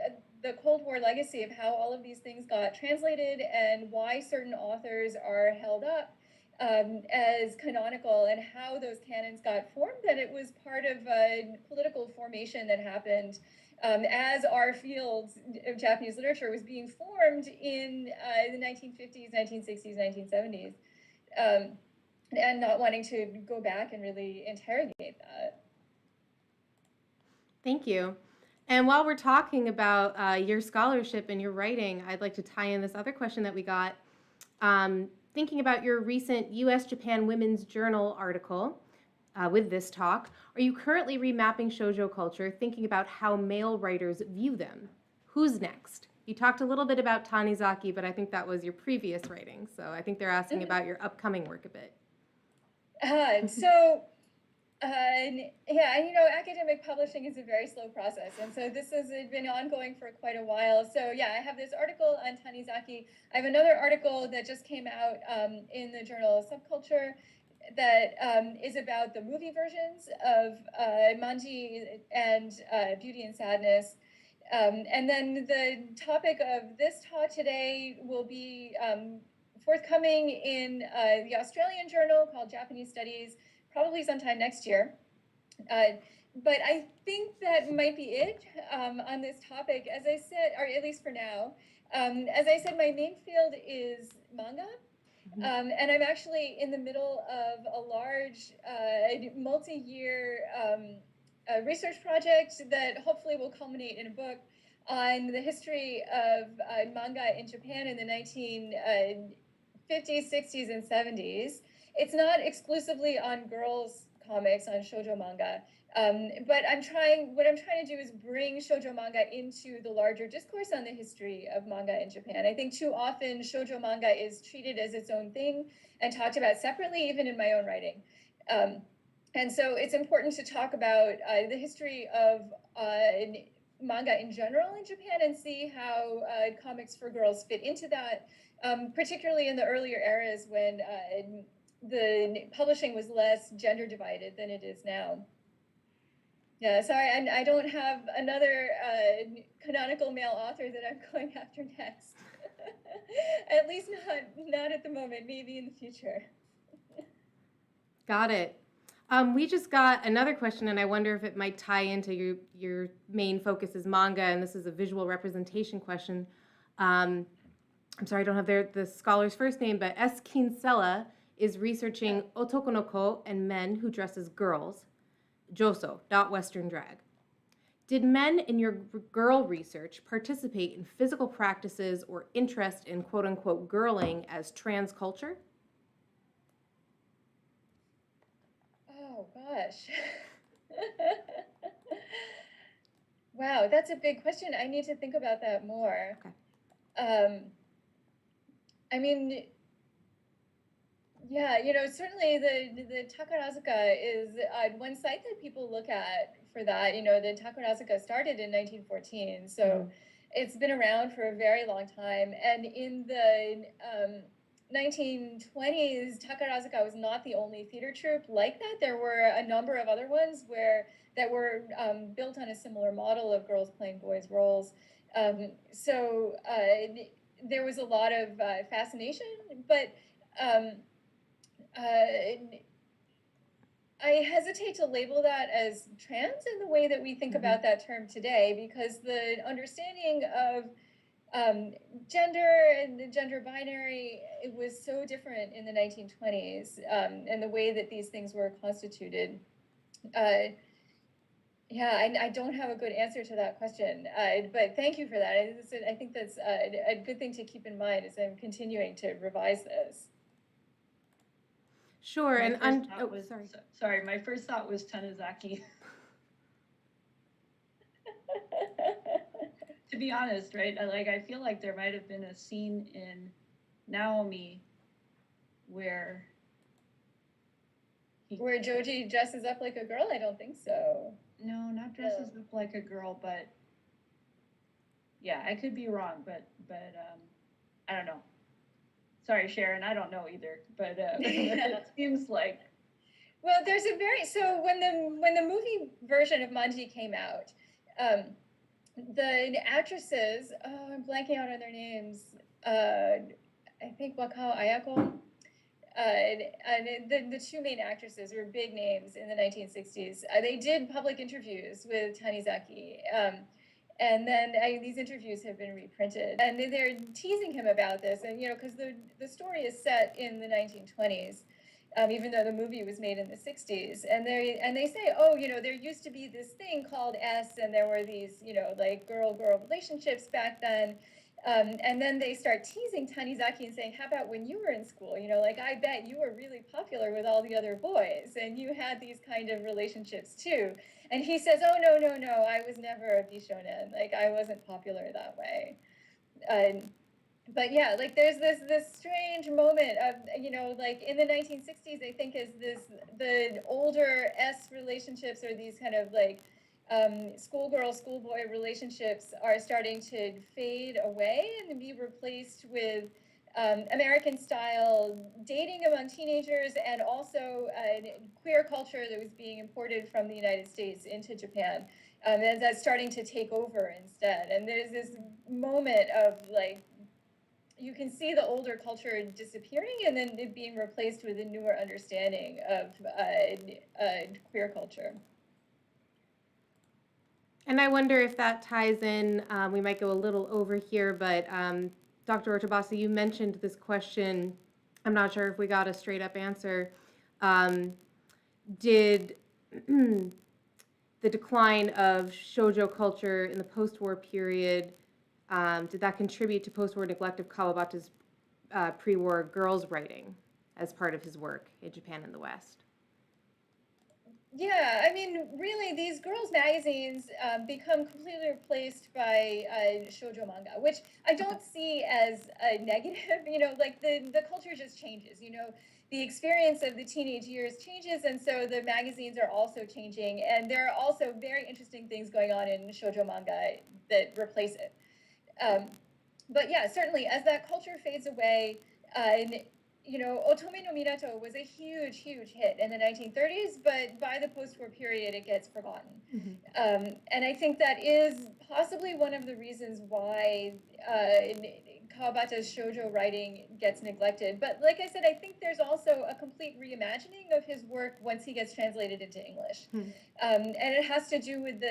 Cold War legacy of how all of these things got translated and why certain authors are held up as canonical and how those canons got formed, that it was part of a political formation that happened as our field of Japanese literature was being formed in the 1950s, 1960s, 1970s, and not wanting to go back and really interrogate that. Thank you. And while we're talking about your scholarship and your writing, I'd like to tie in this other question that we got. Thinking about your recent U.S.-Japan Women's Journal article with this talk, are you currently remapping shōjo culture, thinking about how male writers view them? Who's next? You talked a little bit about Tanizaki, but I think that was your previous writing. So I think they're asking about your upcoming work a bit. Yeah, you know, academic publishing is a very slow process, and so this has been ongoing for quite a while. So yeah, I have this article on Tanizaki. I have another article that just came out in the journal Subculture that is about the movie versions of Manji and Beauty and Sadness. And then the topic of this talk today will be forthcoming in the Australian journal called Japanese Studies, probably sometime next year. But I think that might be it on this topic. As I said, or at least for now, as I said, my main field is manga. And I'm actually in the middle of a large multi-year research project that hopefully will culminate in a book on the history of manga in Japan in the 1950s, 60s, and 70s. It's not exclusively on girls' comics, on shōjo manga, but what I'm trying to do is bring shōjo manga into the larger discourse on the history of manga in Japan. I think too often shōjo manga is treated as its own thing and talked about separately, even in my own writing. And so it's important to talk about the history of manga in general in Japan and see how comics for girls fit into that, particularly in the earlier eras when the publishing was less gender divided than it is now. Yeah, sorry, I don't have another canonical male author that I'm going after next. At least not at the moment, maybe in the future. Got it. We just got another question, and I wonder if it might tie into your main focus is manga, and this is a visual representation question. I'm sorry, I don't have the scholar's first name, but S. Kinsella is researching otokonoko and men who dress as girls, joso, not Western drag. Did men in your girl research participate in physical practices or interest in quote unquote girling as trans culture? Oh, gosh. Wow, that's a big question. I need to think about that more. Okay. I mean, yeah, you know, certainly the Takarazuka is one site that people look at for that. You know, the Takarazuka started in 1914, so it's been around for a very long time. And in the 1920s, Takarazuka was not the only theater troupe like that. There were a number of other ones that were built on a similar model of girls playing boys' roles. So there was a lot of fascination, but I hesitate to label that as trans in the way that we think about that term today, because the understanding of gender and the gender binary, it was so different in the 1920s, and the way that these things were constituted. Yeah, I don't have a good answer to that question, but thank you for that. I think that's a good thing to keep in mind as I'm continuing to revise this. Sure, and sorry, my first thought was Tanizaki. To be honest, right? I feel like there might have been a scene in Naomi where Joji dresses up like a girl? I don't think so. No, not dresses up like a girl, but yeah, I could be wrong, but I don't know. Sorry, Sharon, I don't know either, but it seems like. Well, there's a so when the movie version of Manji came out, the actresses, I'm blanking out on their names. I think Wakao Ayako. And the two main actresses were big names in the 1960s. They did public interviews with Tanizaki. And then these interviews have been reprinted, and they're teasing him about this. And, you know, because the story is set in the 1920s, even though the movie was made in the 60s. And they say, oh, you know, there used to be this thing called S, and there were these, you know, like girl-girl relationships back then. And then they start teasing Tanizaki and saying, how about when you were in school? You know, like, I bet you were really popular with all the other boys, and you had these kind of relationships too. And he says, oh, no, I was never a bishonen. Like, I wasn't popular that way. But yeah, like, there's this strange moment of, you know, like, in the 1960s, I think the older S relationships, or these kind of like schoolgirl, schoolboy relationships, are starting to fade away and be replaced with American-style dating among teenagers, and also queer culture that was being imported from the United States into Japan. And that's starting to take over instead. And there's this moment of, like, you can see the older culture disappearing and then it being replaced with a newer understanding of queer culture. And I wonder if that ties in, we might go a little over here, but Dr. Otabasa, you mentioned this question. I'm not sure if we got a straight up answer. Did the decline of shōjo culture in the post-war period, did that contribute to post-war neglect of Kawabata's pre-war girls writing as part of his work in Japan and the West? Yeah, I mean, really, these girls' magazines become completely replaced by shōjo manga, which I don't see as a negative. You know, like, the culture just changes. You know, the experience of the teenage years changes, and so the magazines are also changing. And there are also very interesting things going on in shōjo manga that replace it. But yeah, certainly, as that culture fades away, you know, Otome no Minato was a huge hit in the 1930s, but by the post-war period, it gets forgotten. And I think that is possibly one of the reasons why Kawabata's shōjo writing gets neglected. But like I said, I think there's also a complete reimagining of his work once he gets translated into English. And it has to do with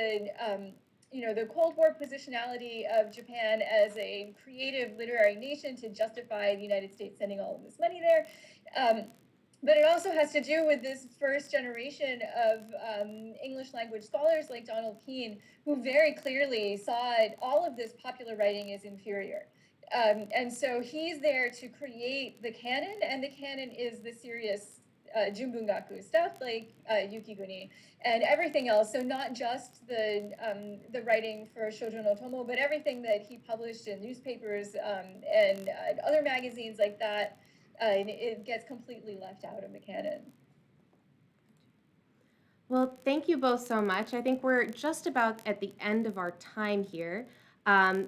you know, the Cold War positionality of Japan as a creative literary nation to justify the United States sending all of this money there. But it also has to do with this first generation of English language scholars like Donald Keene, who very clearly saw all of this popular writing as inferior. And so he's there to create the canon, and the canon is the serious Junbungaku stuff like Yukiguni and everything else. So not just the writing for Shōjo no Tomo, but everything that he published in newspapers and other magazines like that. It gets completely left out of the canon. Well, thank you both so much. I think we're just about at the end of our time here.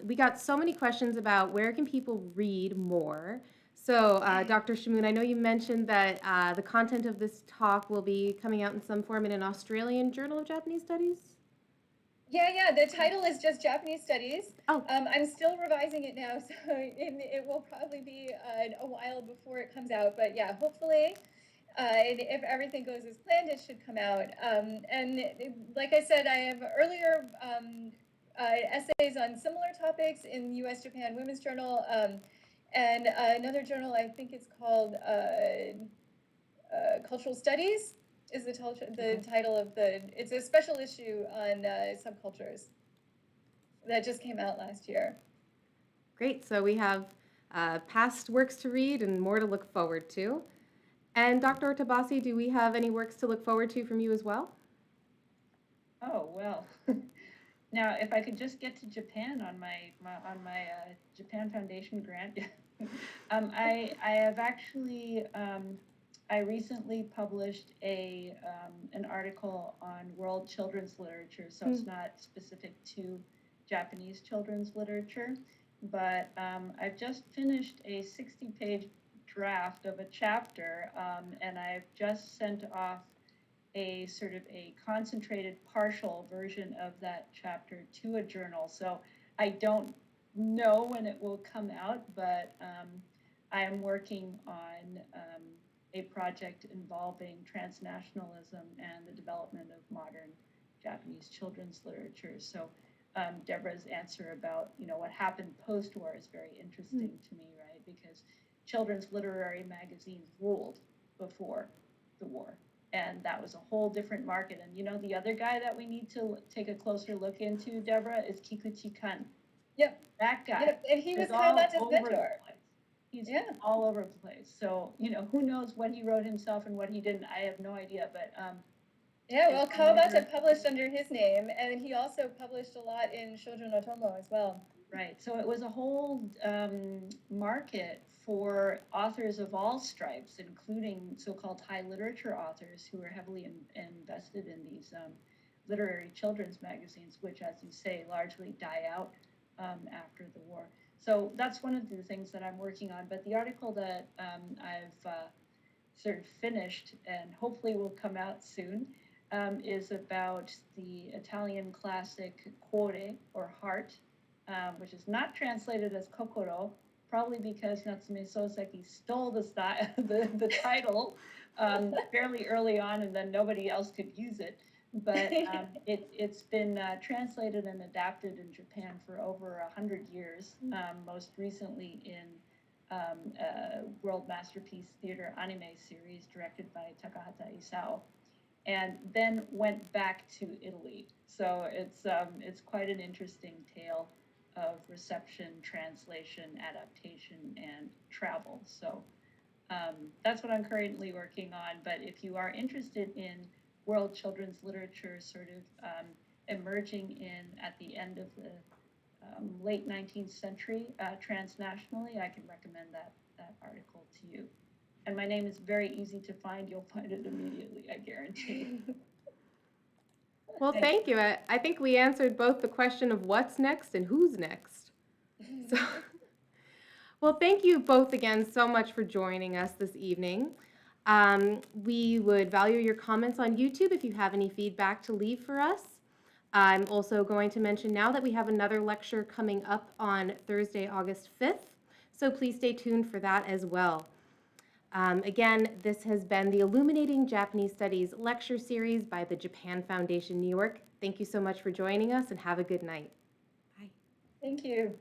We got so many questions about where can people read more. So, Dr. Shamoon, I know you mentioned that the content of this talk will be coming out in some form in an Australian Journal of Japanese Studies. Yeah, the title is just Japanese Studies. Oh. I'm still revising it now, so it will probably be a while before it comes out. But yeah, hopefully, if everything goes as planned, it should come out. And like I said, I have earlier essays on similar topics in U.S.-Japan Women's Journal, and another journal, I think it's called Cultural Studies. Is the title of it's a special issue on subcultures that just came out last year. Great, so we have past works to read and more to look forward to. And Dr. Otabasi, do we have any works to look forward to from you as well? Oh, well, now if I could just get to Japan on my Japan Foundation grant. I have actually, I recently published an article on world children's literature, so it's not specific to Japanese children's literature, but I've just finished a 60-page draft of a chapter, and I've just sent off a sort of a concentrated partial version of that chapter to a journal. So I don't know when it will come out, but I am working on a project involving transnationalism and the development of modern Japanese children's literature. So Deborah's answer about what happened post-war is very interesting to me, right? Because children's literary magazines ruled before the war, and that was a whole different market. And the other guy that we need to take a closer look into, Deborah, is Kikuchi-kan. Yep, that guy. Yep, and he was Kawabata's mentor. He's all over the place. So, who knows what he wrote himself and what he didn't. I have no idea. But yeah, well, Kawabata published under his name, and he also published a lot in Shōjo no Tomo as well. Right. So it was a whole market for authors of all stripes, including so-called high literature authors who were heavily invested in these literary children's magazines, which, as you say, largely die out after the war. So that's one of the things that I'm working on. But the article that I've sort of finished and hopefully will come out soon is about the Italian classic cuore, or heart, which is not translated as kokoro, probably because Natsume Soseki stole the title fairly early on, and then nobody else could use it. But it's been translated and adapted in Japan for over 100 years, most recently in a World Masterpiece Theater anime series directed by Takahata Isao, and then went back to Italy. So it's quite an interesting tale of reception, translation, adaptation, and travel. So that's what I'm currently working on. But if you are interested in world children's literature sort of emerging at the end of the late 19th century transnationally, I can recommend that article to you. And my name is very easy to find. You'll find it immediately, I guarantee. Well, thank you. I think we answered both the question of what's next and who's next. So, well, thank you both again so much for joining us this evening. We would value your comments on YouTube if you have any feedback to leave for us. I'm also going to mention now that we have another lecture coming up on Thursday, August 5th, so please stay tuned for that as well. Again, this has been the Illuminating Japanese Studies lecture series by the Japan Foundation, New York. Thank you so much for joining us, and have a good night. Bye. Thank you.